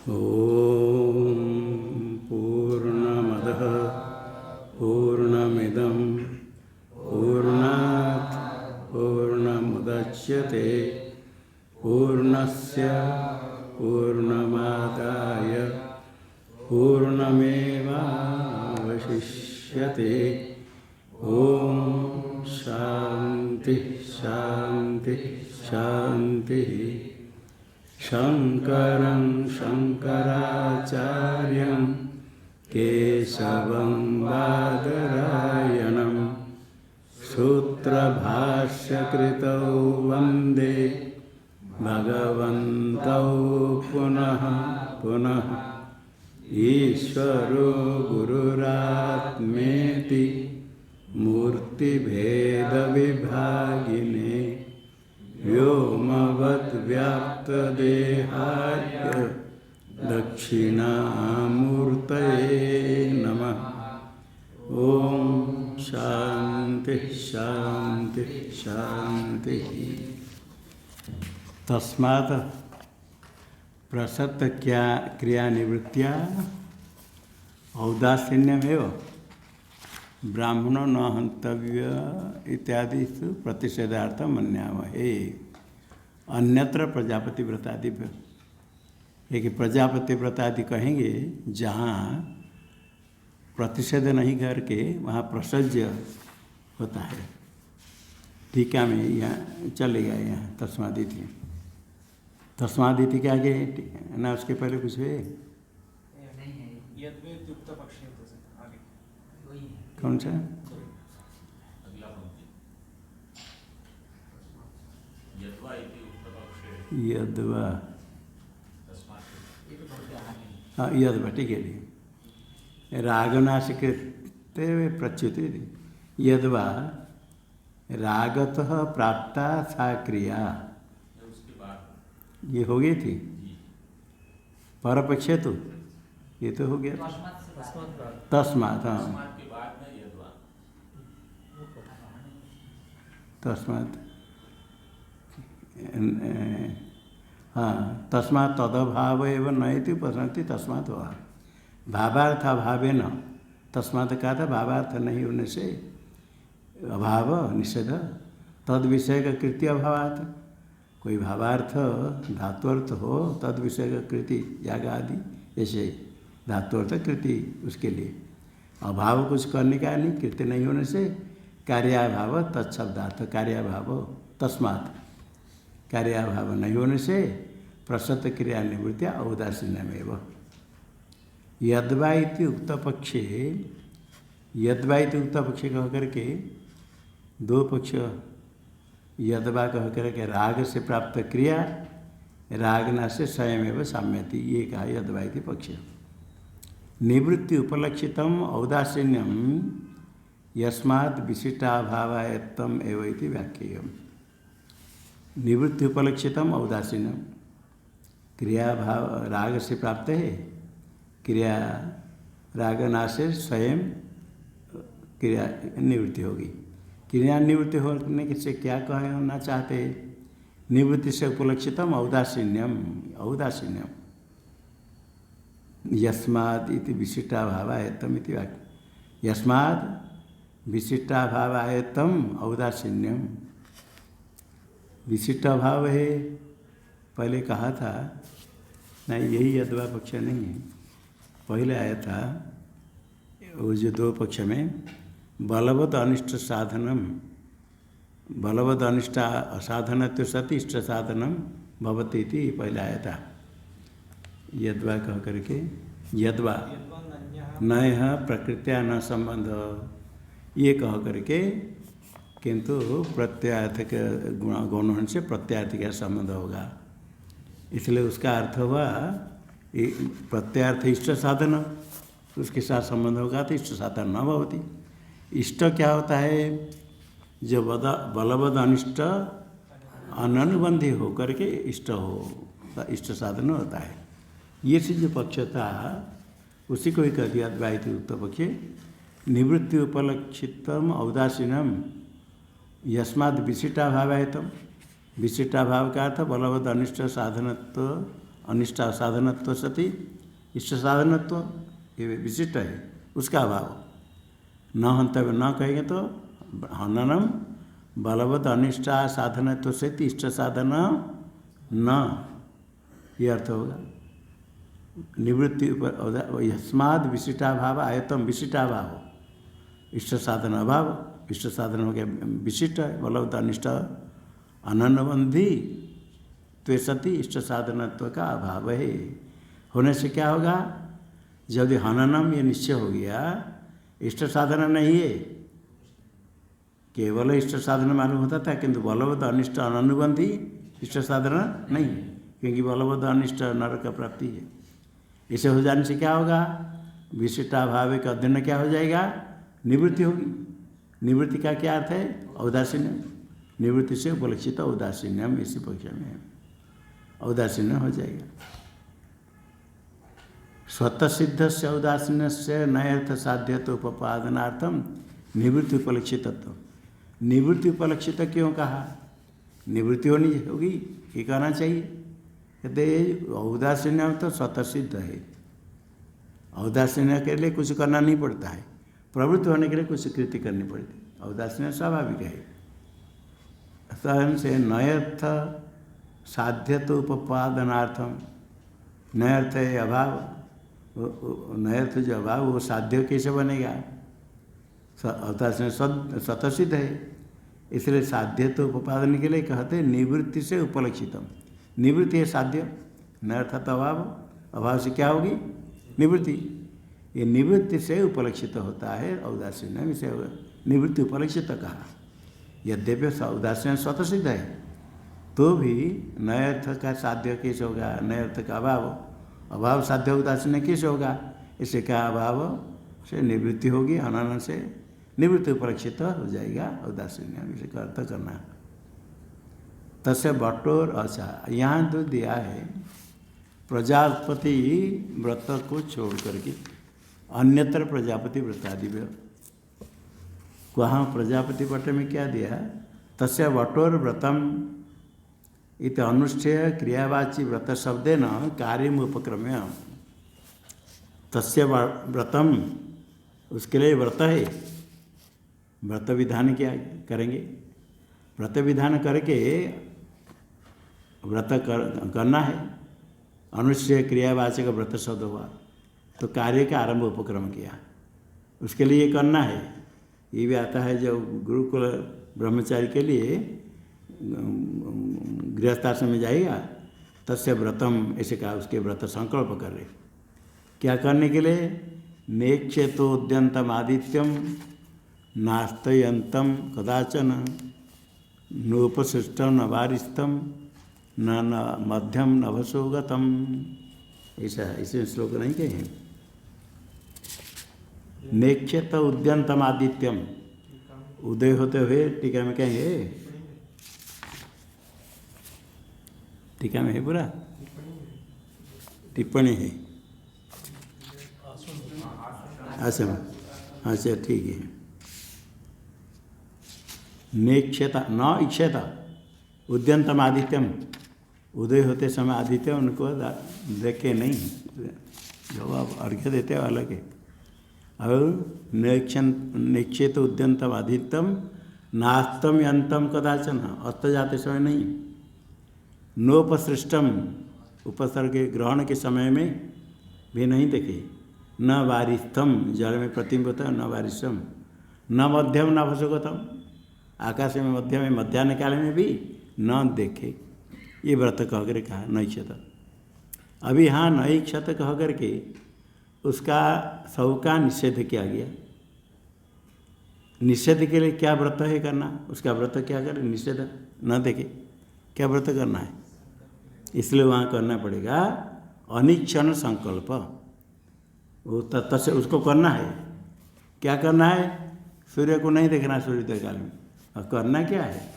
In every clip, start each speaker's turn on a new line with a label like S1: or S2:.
S1: ॐ पूर्णमदः पूर्णमिदं पूर्णात् पूर्णमुदच्यते पूर्णस्य पूर्णमादाय पूर्णमेवावशिष्यते। ॐ शान्ति शान्ति शान्तिः। शङ्करं शङ्कराचार्यं केशवं बादरायणं सूत्रभाष्यकृतौ वन्दे भगवन्तौ पुनः पुनः। ईश्वरो गुरुरात्मेति मूर्तिभेदविभागिने व्योमवद्व्याप्तदेहाय दक्षिणामूर्तये नमः। ॐ शान्ति शान्ति शान्तिः। तस्मात् प्रसक्त क्रियानिवृत्त्या औदासीन्यमेव ब्राह्मणो न हंतव्य इत्यादि प्रतिषेधार्थ मन्यामहे। अन्यत्र प्रजापति व्रतादि, एक प्रजापति व्रतादि कहेंगे जहाँ प्रतिषेध नहीं करके वहाँ प्रसज्य होता है। टीका में यहाँ चलेगा, यहाँ तस्मादिति, तस्मादिति के आगे ना उसके पहले कुछ है कौन सा? यद्वा, हाँ यद्वा, ठीक है। रागनाशिक प्रच्युति यद्वा रागतः प्राप्ता सा क्रिया, ये हो गई थी। परपक्ष तो ये तो हो गया तस्मात्। हाँ तस्मात्, हाँ तस्मात् तदभाव एवं नयति उपसंति तस्मात् हुआ। भावार्थ अभावे न, तस्मात् कहा था भावार्थ नहीं होने से अभाव निषेध। तद विषय का कृति अभावार्थ, कोई भावार्थ धातुअर्थ हो तद विषय का कृति याग आदि, ऐसे धातुअर्थ कृति उसके लिए अभाव कुछ करने का नहीं, कृति नहीं होने से कार्याभाव तत्शब्दार्थ कार्याभाव। तस्मात् कार्याभाव नहीं होने से प्रसक्त क्रिया निवृत्तिया औदासीन्यमेव। यद्वा इति उक्त पक्षे, यद्वा इति उक्त पक्षे कह करके दो पक्ष, यद्वा कह करके राग से प्राप्त क्रिया रागना से स्वयमेव साम्यति, ये कहा यद्वा इति पक्ष। निवृत्ति उपलक्षितम औदासीन्यम यस्मात् विशिष्टाभावायत्तम एवं इति व्याख्येयम्। निवृत्ति उपलक्षितम औदासीन्यम, क्रिया भाव राग से प्राप्त है, क्रिया रागना से स्वयं क्रिया निवृत्ति होगी। क्रिया निवृत्ति होने से क्या कहना चाहते? निवृत्ति से उपलक्षितम औदासीन्यम, औदासीन्यम यस्माद् इति विशिष्टाभावायत्तम इति वाक्य। यस्माद् विशिष्टाभावायत्तम औदासीन्यम, विशिष्ट अभाव है पहले कहा था, नहीं यही यद्वा पक्ष नहीं है, पहले आया था वो जो दो पक्ष में बलवद अनिष्ट साधनम, बलवद अनिष्ट असाधनत्व सति इष्ट साधनम भवति इति पहले आया था। यद्वा कह करके यद्वा नय प्रकृत्या न संबंध, ये कह करके किंतु प्रत्यार्थ के गौण होने से प्रत्यार्थ का संबंध होगा, इसलिए उसका अर्थ हुआ प्रत्यार्थ इष्ट साधन, उसके साथ संबंध होगा तो इष्ट साधन न भवति। इष्ट क्या होता है? जो बलवद अनिष्ट अननुबंधी हो करके इष्ट हो, इष्ट साधन होता है। ये से जो पक्ष था उसी को ही कह दिया द्वैत उक्त पक्ष। निवृत्ति उपलक्षितम औदासीनम यस्माद् विशिष्टाभावायतम, विशिष्टाभाव का अर्थ बलवद अनिष्ट साधनत्व अनिष्ट साधनत्व सती इष्ट साधनत्व ये विशिष्ट है, उसका अभाव। न हंतव्य न कहेंगे तो हननम बलवत् अनिष्ट साधनत्व सती इष्ट साधन न, ये अर्थ होगा। निवृत्ति यस्माद विशिष्टाभाव आयतम विशिष्टाभाव, इष्ट साधन अभाव, इष्ट साधन हो गया विशिष्ट है, बलवत् अनिष्ट अनन्वबंधी तो सती इष्ट साधनत्व का अभाव है। होने से क्या होगा, जब हननम ये निश्चय हो गया, इष्ट साधन नहीं है, केवल इष्ट साधन मालूम होता था, किंतु बलवत् अनिष्ट अननुबंधी इष्ट साधन नहीं, क्योंकि बलवत् अनिष्ट नरक का प्राप्ति है। इसे हो जाने से क्या होगा, विशिष्टाभाव का अध्ययन क्या हो जाएगा, निवृत्ति होगी। निवृत्ति का क्या अर्थ है, औदासीन्य। निवृत्ति से उपलक्षित औदासीन्यम, इसी पक्ष में औदासीन्य हो जाएगा। स्वतः सिद्ध से औदासीन्य से नयर्थ साध्यत्व उपादनार्थम निवृत्ति उपलक्षितत्व। निवृत्ति उपलक्षित क्यों कहा, निवृत्ति होनी होगी ये कहना चाहिए। कहते औदासीन्य तो स्वतः सिद्ध है, औदासीन्य के लिए कुछ करना नहीं पड़ता है, प्रवृत्त होने के लिए कुछ कृति करनी पड़ती है। औदासीन्य स्वाभाविक है। सहन से नयर्थ साध्यत्व उपादनार्थम, नयर्थ है अभाव, नयर्थ जो अभाव वो साध्य कैसे बनेगा, औदासीन्य स्वतः सिद्ध है, इसलिए साध्यत्व उपादन के लिए कहते हैं निवृत्ति से उपलक्षितम। निवृत्ति है साध्य, नयर्थात अभाव, अभाव से क्या होगी निवृत्ति, ये निवृत्ति से उपलक्षित होता है औदासीन्य, इसे निवृत्ति उपलक्षित कहा। यद्यपि औदासीन्य स्वतः सिद्ध है तो भी नयर्थ का साध्य कैसे होगा, नयर्थ का अभाव, अभाव साध्य उदासीन्य कैसे होगा, इसे का अभाव से निवृत्ति होगी, अनन से निवृत्ति उपलक्षित हो जाएगा औदासीन्य, इसे का अर्थ करना। तस्य बटोर, अच्छा यहाँ तो दिया है प्रजापति व्रत को छोड़ करके अन्यत्र प्रजापति व्रतादि में, वहाँ प्रजापति व्रत में क्या दिया, तस्य वटोर व्रतम इत अनुष्ठेय क्रियावाची व्रत शब्देन कार्यम उपक्रम्य। तस्य व्रतम, उसके लिए व्रत है, व्रत विधान क्या करेंगे, व्रत विधान करके व्रत करना है। अनुष्ठेय क्रियावाचक व्रत शब्द हुआ तो कार्य का आरंभ उपक्रम किया, उसके लिए ये करना है। ये भी आता है जो गुरुकुल ब्रह्मचारी के लिए गृहस्थाश्रम में जाएगा, तस्य व्रतम ऐसे कहा, उसके व्रत संकल्प कर रहे, क्या करने के लिए, नेक्षेतोद्यंतम आदित्यम नास्तयंतम कदाचन नोपसृष्टम न वारिस्तम न मध्यम नभसोगतम, ऐसा इसे श्लोक नहीं कहे। नेक्षेत उद्यंतम आदित्यम, उदय होते हुए टीका में कहेंगे, टीका में है पूरा, टिप्पणी है, अच्छा अच्छा ठीक है। नेक्षेत न इक्षेत उद्यंतम आदित्यम, उदय होते समय आदित्य उनको देखे नहीं, जो आप अर्घ्य देते हो अलग है। और निक्षेत उद्यंतम आदित्यम नास्तम यंतम कदाचन, अस्त जाते समय नहीं, नोपसृष्टम, उपसर्ग ग्रहण के समय में भी नहीं देखे, न वारिस्थम, जल में प्रतिबिंब होता है, न वारिस्थम, न मध्यम न भसुगतम, आकाश में मध्य में मध्याह्न काल में भी न देखे, ये व्रत कह कर कहा नैक्षत। अभी यहाँ नैक्षत कह करके उसका सब का निषेध किया गया। निषेध के लिए क्या व्रत है करना, उसका व्रत क्या करे, निषेध न देखे, क्या व्रत करना है, इसलिए वहाँ करना पड़ेगा अनिच्छन संकल्प, वो तत्से उसको करना है। क्या करना है, सूर्य को नहीं देखना सूर्योदय काल में, और करना क्या है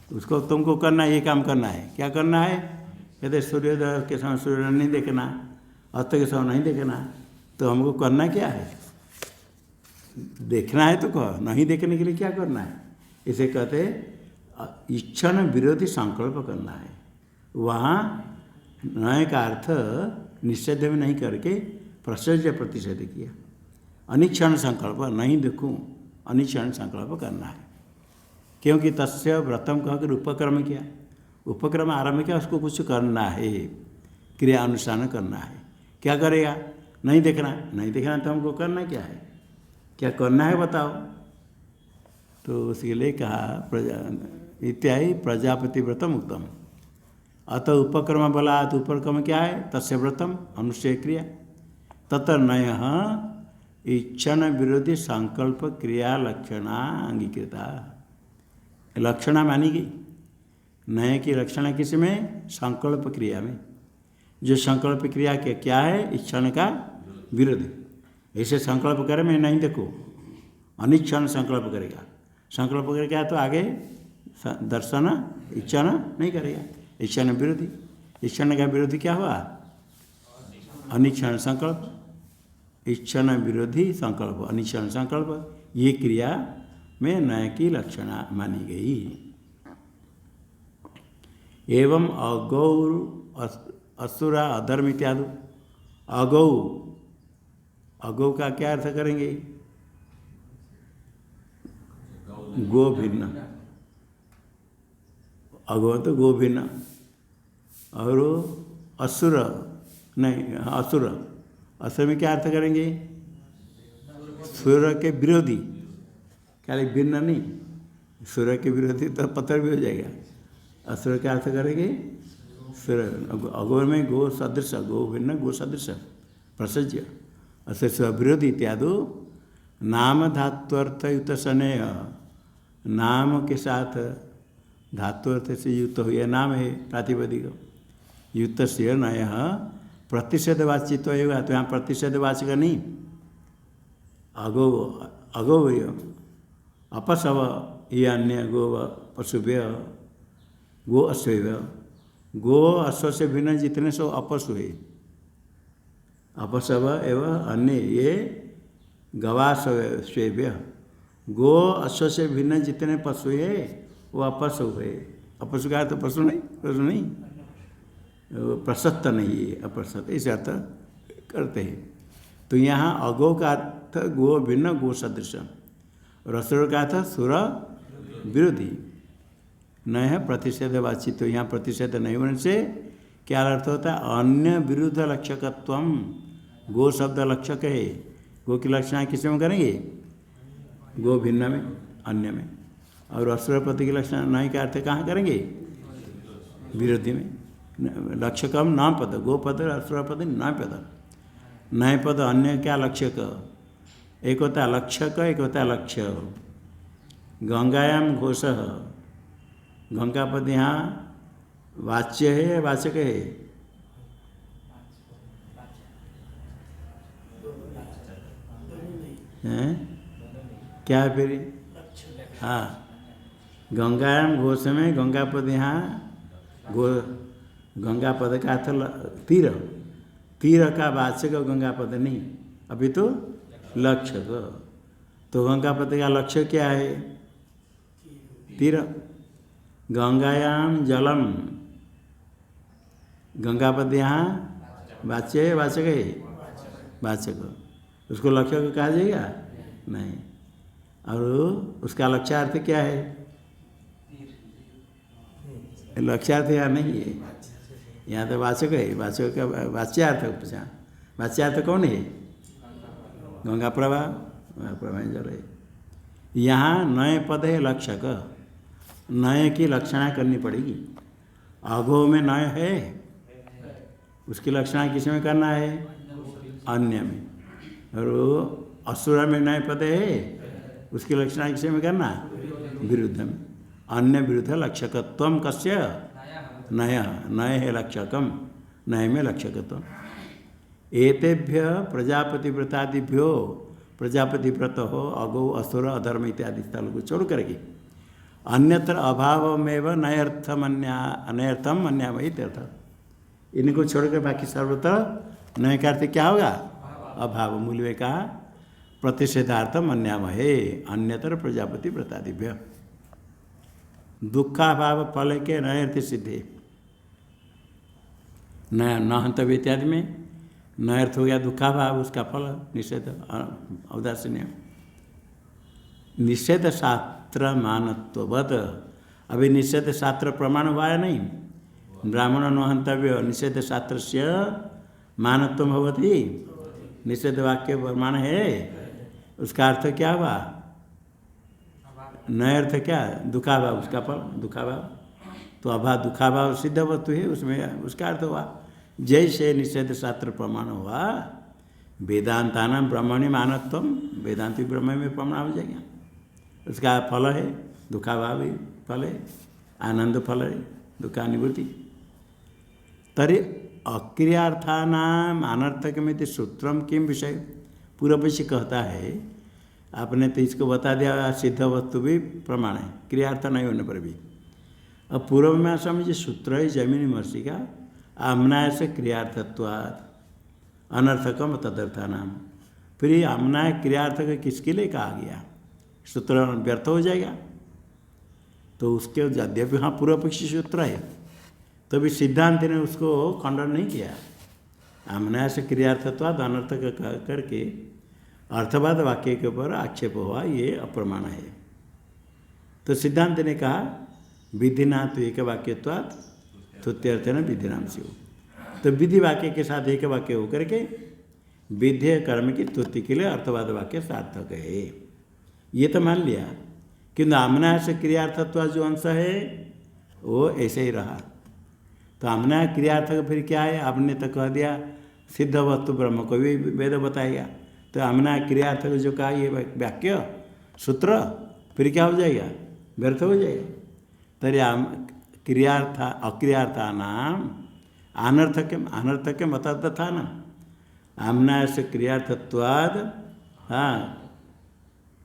S1: उसको, तुमको करना ये काम करना है, क्या करना है, कहते सूर्योदय के समय सूर्य नहीं देखना, अस्त के समय नहीं देखना, तो हमको करना क्या है, देखना है तो कह, नहीं देखने के लिए क्या करना है, इसे कहते इच्छन विरोधी संकल्प करना है। वहाँ नय का अर्थ निषेध में नहीं करके प्रसज्य प्रतिषेध किया। अनिक्षण संकल्प नहीं देखूँ, अनिक्षण संकल्प करना है, क्योंकि तस्य व्रतम कहकर उपक्रम किया, उपक्रम आरंभ किया, उसको कुछ करना है, क्रिया अनुष्ठान करना है। क्या करेगा? नहीं देखना, नहीं देखना तो हमको करना क्या है, क्या करना है बताओ। तो उसके लिए कहा इत्यादि प्रजापति व्रतम उत्तम। अतः उपक्रम बोला, तो उपक्रम क्या है? तस्य व्रतम अनुष्ठेय क्रिया। तत्र नय इच्छन विरोधी संकल्प क्रिया लक्षणा अंगीकृता। लक्षणा मानी गई। नय की लक्षणा किस में? संकल्प क्रिया में। जो संकल्प क्रिया के क्या है? इच्छन का विरोधी। ऐसे संकल्प करे मैं नहीं देखो, अनिच्छन संकल्प करेगा, संकल्प करेगा तो आगे दर्शन इच्छन नहीं करेगा। इच्छन विरोधी, इच्छन का विरोधी क्या हुआ? अनिच्छन संकल्प। इच्छन विरोधी संकल्प, अनिच्छन संकल्प, ये क्रिया में नय की लक्षणा मानी गई। एवं अगौर असुरा अधर्म इत्यादि। अगौ, अगौ का क्या अर्थ करेंगे? गो भिन्न, अगौ तो गो भिन्न। और असुर नहीं, असुर, असुर में क्या अर्थ करेंगे? सूर्य के विरोधी, क्या भिन्न नहीं, सूर्य के विरोधी तो पत्थर भी हो जाएगा। असुर का अर्थ करेंगे सूर्य। अगौर में गो सदृश, गो भिन्न गो सदृश प्रसज्य, असुर विरोधी इत्यादि। नाम धात्वर्थ युक्त स्नेह, नाम के साथ धातुअर्थ से युक्त हुआ नाम है प्रातिपदिक। युक्त से नय प्रतिषेधवाचित होगा, तो यहाँ प्रतिषेधवाचक नहीं। अगो, अगो अपशव, ये अन्य गो पशुभ्य, गो अश्वभ्य, गो अश्व से भिन्न जितने सो अपशु है। अपशव एवं अन्य ये गवाश्वेभ्य, गो अश्व से भिन्न जितने पशु है वो अपशु है। अपशु का तो पशु नहीं, पशु नहीं, प्रशस्त नहीं है, अप्रशस्त, इसे अर्थ करते हैं। तो यहाँ अगो का अर्थ गो भिन्न गो सदृश, और असुर का अर्थ सुर विरोधी। न है प्रतिषेधवाची, तो यहाँ प्रतिषेध नहीं होने से क्या अर्थ होता है? अन्य विरुद्ध लक्षकत्व। गो शब्द लक्षक है, गो की लक्षणा किस में करेंगे? गो भिन्न में, अन्य में। और असुरपति की लक्षण नहीं का अर्थ कहाँ करेंगे? विरोधी में। लक्षकम नाम पद, गो पद असुरपद नाम पद, नय पद अन्य क्या लक्षक? एक होता है लक्षक, एक होता है लक्ष्य। गंगायाम घोष, गंगा पद यहाँ वाच्य है, वाचक है? हैं? क्या है फिर? हाँ, गंगायाम घोष में गंगा पद यहाँ गो, गंगा पद का अर्थ तीर, तीर का वाचक गंगा पद नहीं, अभी तो लक्षक। तो गंगा पद का लक्ष्य क्या है? तीर। गंगायाम जलम, गंगा पद यहाँ वाच्य है, वाचक है? वाचक। उसको लक्ष्य कहा जाएगा? नहीं। और उसका लक्ष्यार्थ क्या है? लक्ष्यार्थ यहाँ नहीं है, यहाँ तो वाचक है, वाचक का वाच्यार्थ पूछा। वाच्यार्थ कौन है? गंगा प्रवाह, प्रवाह जल है। यहाँ नए पद है लक्षक, नए की लक्षणा करनी पड़ेगी। अघो में नय है, उसकी लक्षणा किस में करना है? अन्य में। और असुर में नए पद है, उसकी लक्षणा किस में करना? विरुद्ध में। अन्य विरुद्ध लक्षकत्वम कस्य? नय, नय है लक्षकम, नय में लक्षकत्व। एतेभ्य प्रजापति व्रतादिभ्यो, प्रजापति व्रत हो, अगौ असुर अधर्म इत्यादि स्थल को छोड़ करके अन्यत्र अभावमेव नयर्थम अनर्थम अन्यामयी तीर्थ, इनको छोड़कर बाकी सर्वत्र नय का अर्थ क्या होगा? अभाव। मूल में कहा प्रतिषेधार्थम अन्यामहे, अन्यतर प्रजापति व्रतादिभ्य। दुखाभाव फल के नयर्थ सिद्धे, न हंतव्य इत्यादि में न अर्थ हो गया दुखाभाव, उसका फल निषेध औदासीन्य। निषेध शास्त्र मानत्ववद, अभी निषेध शास्त्र प्रमाण हुआ है नहीं। ब्राह्मण न हंतव्य निषेध शास्त्र से मानत्व भवति, निषेध वाक्य प्रमाण है, उसका अर्थ क्या हुआ? न अर्थ क्या? दुखाभाव, उसका फल दुखाभाव। तो अभाव दुखाभाव सिद्ध वस्तु है, उसमें उसका अर्थ हुआ। जैसे निषेध शास्त्र प्रमाण हुआ, वेदांतानाम ब्रह्मणि मानत्वम, वेदांति ब्रह्म में प्रमाण हो जाएगा, उसका फल है दुखाभाव ही फल है, आनंद फल है दुखानिवृत्ति। तरी अक्रियार्थानाम अनर्थकमिति सूत्रम किम विषय, पूर्वपक्षी कहता है आपने तो इसको बता दिया सिद्ध वस्तु भी प्रमाण है क्रियार्थ नहीं होने पर भी। अब पूर्व में समझिए सूत्र है जमीनी महर्षि का, आमनाय से क्रियार्थत्वात् अनर्थकम तदर्थानाम। फिर ये आमनाय क्रियार्थक किसके लिए कहा गया? सूत्र व्यर्थ हो जाएगा। तो उसके यद्यपि हाँ पूर्व पक्षी सूत्र है, तो भी सिद्धांत ने उसको खंडन नहीं किया। आमनाय से क्रियार्थत्वात् अनर्थक करके अर्थवाद वाक्य के ऊपर आक्षेप हुआ, ये अप्रमाण है। तो सिद्धांत ने कहा विधिना तो एक वाक्यत्वात् तृतीयर्थन विधिनाम से हो, तो विधि वाक्य के साथ एक वाक्य होकर के विधेय कर्म की त्रुटि के लिए अर्थवाद वाक्य सार्थक है, ये तो मान लिया। किंतु आमना से क्रियार्थत्व जो अंश है वो ऐसे ही रहा। तो आमना क्रियार्थक फिर क्या है? आपने तो कह दिया सिद्ध वस्तु ब्रह्म को भी वेद बताएगा, तो आमना क्रियार्थक जो कहा ये वाक्य सूत्र फिर क्या हो जाएगा? व्यर्थ हो जाएगा। तरी क्रियार्थ अक्रियार्थानाम अनर्थक्यम अनर्थक्यम अतर्थानाम, आमना से क्रियार्थत्वाद, हाँ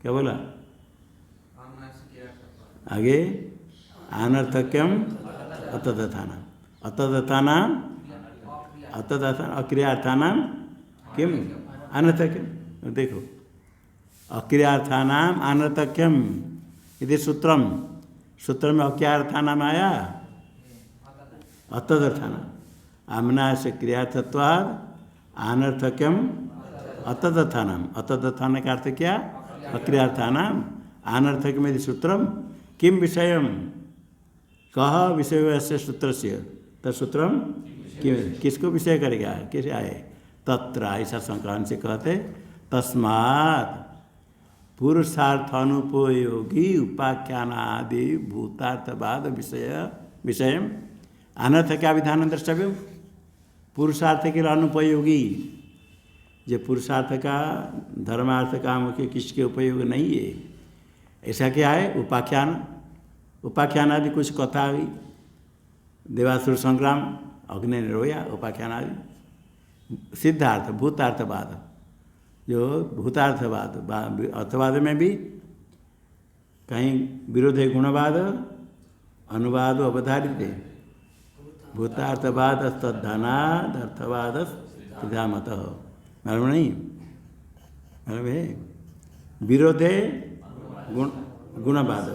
S1: क्या बोला आगे? अनर्थक्यम अतर्थानाम, अतर्थानाम अतर्थान अक्रियार्थानाम किम अनर्थक्यम। देखो अक्रियार्थानाम अनर्थक्यम यदि सूत्रम, सूत्र में अक्रियार्थानाम आया अतदर्थानाम, आमना से क्रियार्थत्वाद अनर्थक्यम अतदर्थानाम, अतदर्थान का अर्थ क्या? अक्रियार्थानाम अनर्थक्यम यदि सूत्रम किम विषय कह विषय से सूत्र से, तत्सूत्रम किसको विषय करेगा? कैसे आए? तत्र ऐसा संक्रांत से कहते तस्मात् पुरुषार्थानुपयोगी उपाख्यानादि भूतार्थवाद विषय अनर्थ क्या विधान द्रष्टव्य। पुरुषार्थ के लिए अनुपयोगी, जो पुरुषार्थ का धर्मार्थ काम के किसके उपयोग नहीं है, ऐसा क्या है? उपाख्यान, उपाख्यान आदि कुछ कथा आ गई, देवासुर संग्राम, अग्नि ने रोया, उपाख्यान आदि। सिद्धार्थ भूतार्थवाद, जो भूतार्थवाद अर्थवाद में भी कहीं विरोध है गुणवाद, अनुवाद अवधारित है। भूतार्थवाद तद्धनाद अर्थवाद सिद्धामत, मालूम नहीं? मालूम है? विरोध है गुणवाद,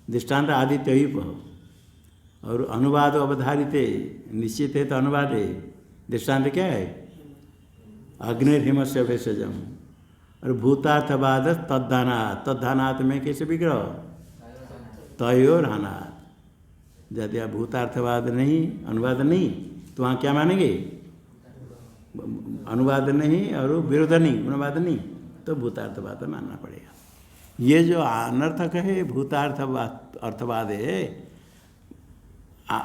S1: दृष्टांत आदित्य ही कहो, और अनुवाद अवधारित है, निश्चित है तो अनुवाद है। दृष्टांत क्या है? अग्निर्हिम से भेषजम। और भूतार्थवाद तद्धानात्, तद्धानात् में कैसे विग्रह? तयोर्हानात्। यदि भूतार्थवाद नहीं, अनुवाद नहीं, तो वहाँ क्या मानेंगे? अनुवाद नहीं और विरोध नहीं, गुणवाद नहीं, तो भूतार्थवाद मानना पड़ेगा। ये जो अनर्थक है भूतार्थवाद अर्थवाद है,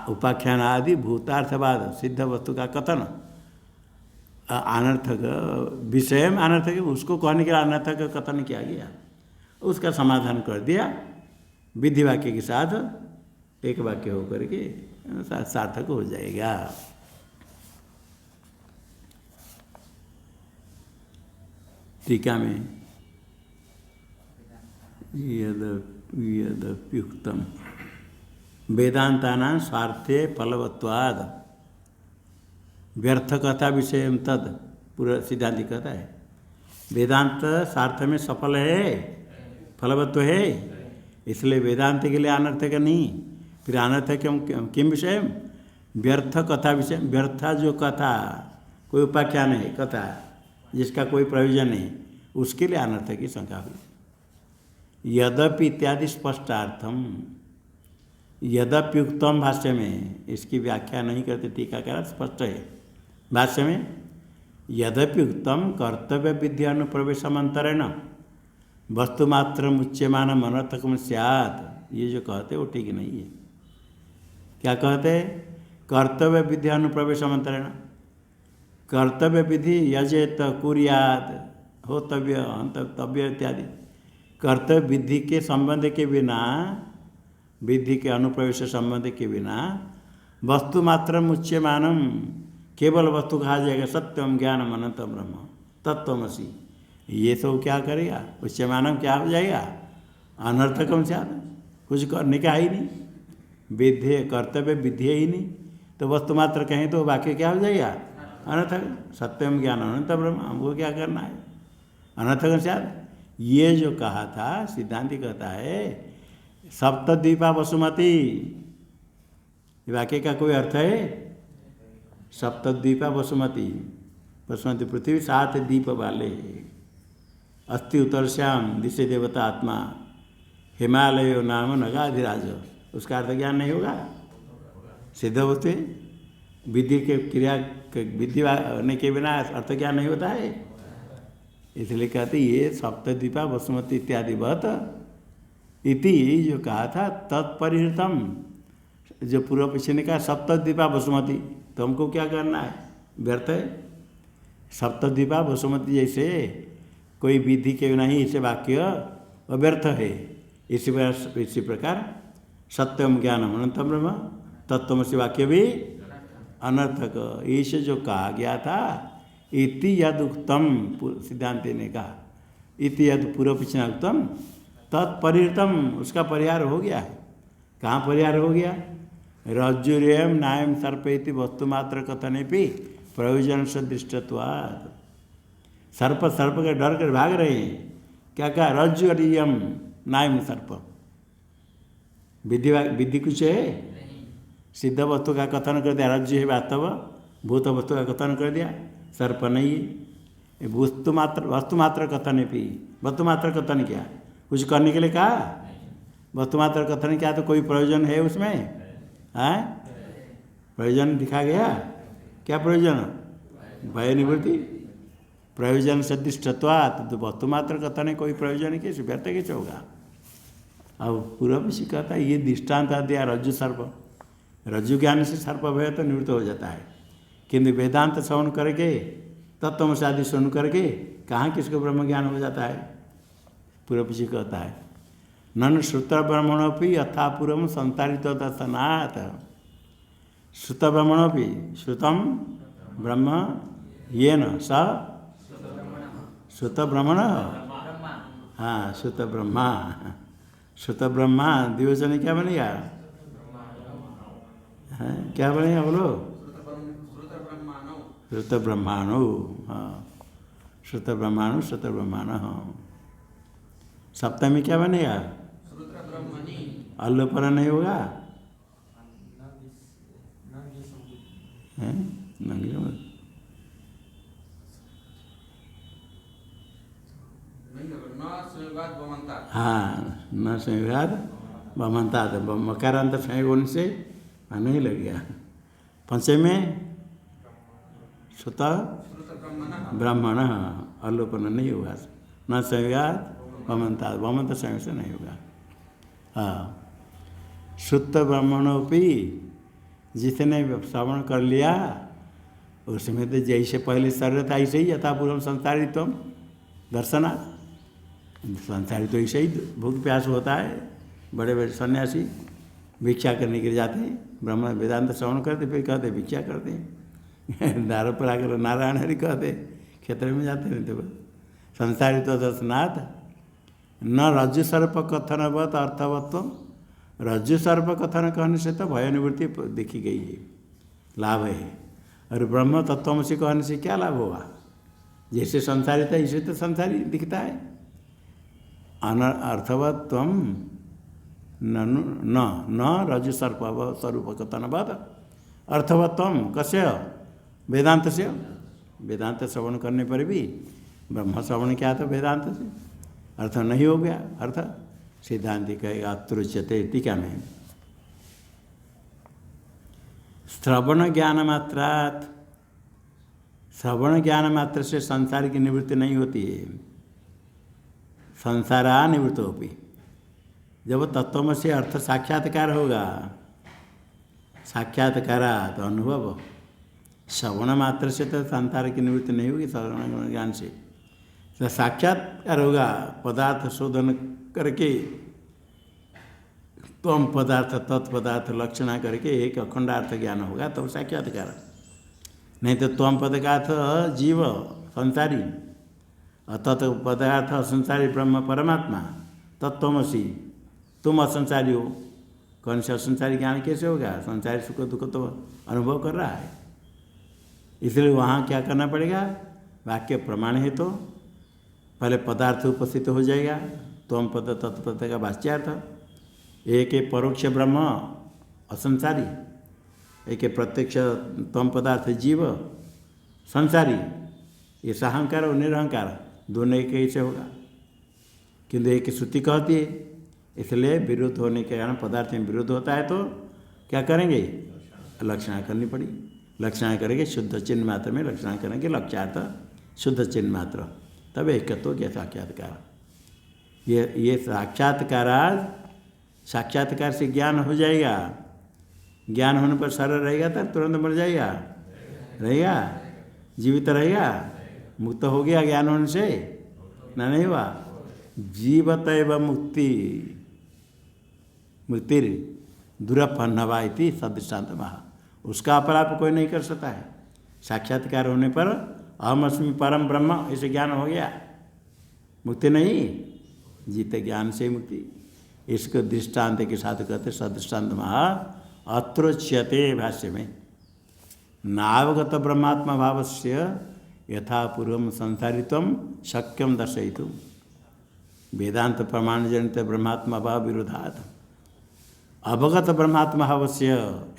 S1: उपाख्यान आदि भूतार्थवाद सिद्ध वस्तु का कथन अनर्थक विषय में अनर्थक, उसको कहने के लिए अनर्थक कथन किया गया, उसका समाधान कर दिया विधि वाक्य के साथ, एक वाक्य होकर के सार्थक हो जाएगा। टीका में यदप्युक्तम वेदांतानां स्वार्थे फलवत्वाद व्यर्थ कथा विषय तद, पूरा सिद्धांत कहता है वेदांत स्वार्थ में सफल है, फलवत्व है, इसलिए वेदांत के लिए अनर्थक नहीं। फिर अनर्थक किम विषय? व्यर्थ कथा विषय, व्यर्था जो कथा कोई उपाख्यान है, कथा जिसका कोई प्रयोजन नहीं, उसके लिए अनर्थ की शंका हुई। यद्यपि इत्यादि स्पष्टार्थम, यद्यप्युक्तम भाष्य में इसकी व्याख्या नहीं करते टीकाकार, स्पष्ट है भाष्य में। यद्यप्युक्तम कर्तव्य विधि अनुप्रवेशमंतरेण वस्तुमात्र मुच्यमान अनर्थकम स्यात्, ये जो कहते वो ठीक नहीं है। क्या कहते? कर्तव्य विधि अनुप्रवेशमंतरेण, कर्तव्य विधि यजेत कुर्यात, होतव्य अंतव्य इत्यादि, कर्तव्य विधि के संबंध के बिना, विधि के अनुप्रवेश संबंध के बिना वस्तुमात्र मुच्यमानम, केवल वस्तु कहा जाएगा, सत्यम ज्ञानम अनंतम ब्रह्म तत्वमसि, ये तो क्या करेगा? उच्यमानम क्या हो जाएगा? अनर्थकम से कुछ करने का ही नहीं, विधेय कर्तव्य विधि ही नहीं, तो वस्तुमात्र कहें तो वाक्य क्या हो जाएगा? अनर्थक। सत्यम ज्ञान अनंत ब्रह्म, हमको क्या करना है? अनर्थक से ये जो कहा था सिद्धांति कहता है सप्तद्वीपा वसुमती, वाक्य का कोई अर्थ है? सप्तद्वीपा वसुमती, वसुमती पृथ्वी 7 द्वीप वाले, अस्थि उत्तरश्याम दिशे देवता आत्मा, हिमालय नाम नगाधिराज, उसका अर्थ ज्ञान नहीं होगा? सिद्ध होते विधि के क्रिया विधि होने के बिना अर्थ ज्ञान नहीं होता है। इसलिए कहते ये सप्तद्वीपा वसुमती इत्यादि बहुत इति जो कहा था तत्परिहृतम, जो पूर्व पीछे ने कहा सप्तद्वीपा वसुमती, तो हमको क्या करना है? व्यर्थ है। सप्तद्वीपा वसुमती जैसे कोई विधि के बिना ही इसे वाक्य अव्यर्थ है, इसी प्रकार सत्यम ज्ञानम अनंतम ब्रह्म तत्वमसि वाक्य भी अनर्थक, इसे जो कहा गया था इति यद उत्तम, सिद्धांति ने कहा इति यद पूर्व पिछड़ा उत्तम तत्परिहृतम, उसका परिहार हो गया है। कहाँ परिहार हो गया? रज्जुरेयम नायम सर्पेति वस्तुमात्र कथने भी प्रयोजन सदृष्टत्वात्, सर्प सर्प के डर कर भाग रहे हैं। क्या कहा? रज्जुरियम नायम सर्प, विधि कुछ है? सिद्ध वस्तु का कथन कर दिया, रज्जु है वास्तव, भूत वस्तु का कथन कर दिया, सर्प नहीं है। वस्तुमात्र कथन है, वस्तुमात्र कथन क्या? कुछ करने के लिए कहा? वस्तुमात्र कथन क्या? तो कोई प्रयोजन है उसमें? है प्रयोजन दिखा गया? क्या प्रयोजन? भय निवृत्ति, प्रयोजन सदृष्टत्वात्, तो वस्तुमात्र कथन है, कोई प्रयोजन कैसे? व्यर्थ कैसे होगा? अब पूर्व भी कहता है ये दृष्टांत दिया रज्जु सर्प, रज्जु ज्ञान से सर्प भय तो निवृत्त हो जाता है, किंतु वेदांत श्रवण करके तत्वमसि आदि सुन करके कहाँ किसको ब्रह्म ज्ञान हो जाता है? पूर्व पीछे कहता है नन श्रुत ब्रह्मणोपि यथा पूर्व संतारित दर्शनात्, श्रुत ब्रह्मणोपि, श्रुतम ब्रह्म येन स श्रुत ब्रह्मण, हाँ श्रुत ब्रह्मा, श्रुत ब्रह्मा द्विवचन क्या बनेगा? क्या बनेगा बोलो? श्रुत ब्रह्माणु, हाँ श्रुत ब्रह्माणु, श्रुत ब्रह्माण, हाँ। सप्तमी क्या बनेगा? अल्लोपन नहीं होगा? हाँ न संयोगाद बमंता, मकारांत संयोग होने से नहीं लग गया। पंचमी में श्रुत ब्राह्मण, अल्लोपन नहीं होगा, न संयोगाद बमंता, बमंत संयोग से नहीं होगा। हाँ शुद्ध ब्राह्मणोपि, जिसने श्रवण कर लिया उसमें तो जैसे पहले शरीर था ऐसे ही यथापूर्व संसारित्व दर्शना, संसारी तो ऐसे ही भूख प्यास होता है। बड़े बड़े सन्यासी भिक्षा करने के लिए जाते हैं, ब्रह्म वेदांत श्रवण करते फिर कहते भिक्षा करते हैं, दार पर आकर नारायण हरि कहते क्षेत्र में जाते नहीं तो संसारित दर्शनाथ न रज्जु सर्प कथनवत अर्थवत्व, रज्जु सर्प कथन कहने से तो भय निवृत्ति देखी गई है, लाभ है। और ब्रह्म तत्वमसि कहने से क्या लाभ होगा? जैसे संसारित है इसे तो संसारी दिखता है। अर्थवत्व न रज्जु सर्प स्वरूप कथनवत अर्थवत्वम कस्य वेदांत से। वेदांत श्रवण करने पर भी ब्रह्म श्रवण क्या था वेदांत से अर्थ नहीं हो गया। अर्थ सिद्धांति कहेगा अत्रुच्यते टीका में श्रवण ज्ञान मात्रात, श्रवण ज्ञान मात्र से संसार की निवृत्ति नहीं होती है। संसारा निवृत्तोपि, जब तत्वमसि अर्थ साक्षात्कार होगा, साक्षात्कारात अनुभव, श्रवण मात्र से तो संसार की निवृत्ति नहीं होगी। श्रवण ज्ञान से तो साक्षात्कार होगा, पदार्थ शोधन करके त्वम पदार्थ तत्पदार्थ लक्षणा करके एक अखंडार्थ ज्ञान होगा तब तो साक्षात्कार। नहीं तो त्वम पद का अर्थ जीव संसारी, तत् पदार्थ असंसारी ब्रह्म परमात्मा, तत्वमसि तुम असंसारी हो। कौन से असंसारी ज्ञान कैसे होगा? संसारी सुख दुख तो अनुभव कर रहा है, इसलिए वहाँ क्या करना पड़ेगा? वाक्य प्रमाण है तो पहले पदार्थ उपस्थित हो जाएगा। त्वम पद तत्पद का वाच्यार्थ, एक परोक्ष ब्रह्म असंसारी, एक प्रत्यक्ष त्वम पदार्थ जीव संसारी, ये अहंकार और निरहंकार दोनों एक कैसे होगा? किंतु एक श्रुति कहती है, इसलिए विरुद्ध होने के कारण पदार्थ में विरुद्ध होता है तो क्या करेंगे? लक्षणा करनी पड़ी। लक्षणा करेंगे शुद्ध चिन्ह मात्र में, लक्षणा करेंगे लक्ष्यार्थ शुद्ध चिन्ह मात्र, तब एकत्व के साक्षात्कार। ये साक्षात्कार से ज्ञान हो जाएगा। ज्ञान होने पर सरल रहेगा तब तुरंत मर जाएगा, रहेगा जीवित रहेगा, मुक्त हो गया ज्ञान होने से ना, नहीं हुआ। जीवत एवं मुक्तिर दुरपन्नवा इति सदृष्टान्त महा, उसका अपराध कोई नहीं कर सकता है। साक्षात्कार होने पर अहम अस्मि परम ब्रह्म ऐसे ज्ञान हो गया, मुक्ति नहीं, जीते ज्ञान से मुक्ति। इसको दृष्टांत के साथ कहते सदृष्टान्त महा अत्रोच्यते भाष्य में। नावगत ब्रह्मात्मा भावस्य यथा पूर्वम संसारित्वम शक्यम दर्शयितुम। वेदांत प्रमाण जनित ब्रह्मात्मा भाव विरोधात् अवगत ब्रह्मात्मा भावस्य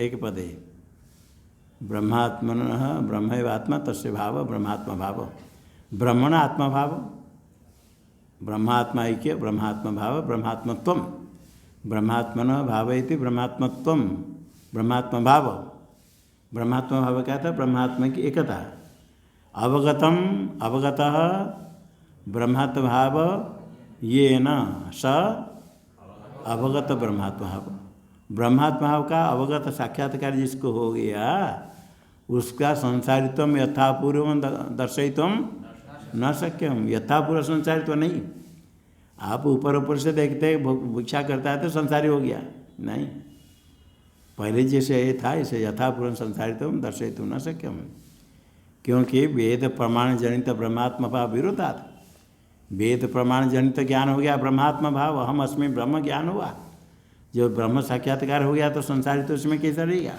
S1: एक पदे ब्रह्मात्मन ब्रह्मैव आत्मा तस्य भाव ब्रह्मात्मा भाव, ब्रह्मण आत्मा भाव, ब्रह्मात्मा ऐक्य ब्रह्मात्मा भाव ब्रह्मात्मत्वम, ब्रह्मात्मन भाव इति ब्रह्मात्मत्वम ब्रह्मात्मा भाव। ब्रह्मात्मा भाव क्या था? ब्रह्मात्मा की एकता। अवगतम अवगतः ब्रह्मात्म भाव ये न स अवगत ब्रह्मात्मा भाव। ब्रह्मात्मा भाव का अवगत साक्षात्कार जिसको हो गया उसका संसारित्व यथापूर्व दर्शयित्व न सक्यम। यथापूर्व संसारित्व नहीं, आप ऊपर ऊपर से देखते भिक्षा करता है तो संसारी हो गया, नहीं। पहले जैसे ये था इसे यथापूर्व संसारित्व दर्शयित्व न सक्यम, क्योंकि वेद प्रमाण जनित ब्रह्मात्मा भाव विरोधात्। वेद प्रमाण जनित ज्ञान हो गया ब्रह्मात्मा भाव, अहम अस्मि ब्रह्म ज्ञान हुआ। जो ब्रह्म साक्षात्कार हो गया तो संसारी तो उसमें कैसा रहेगा?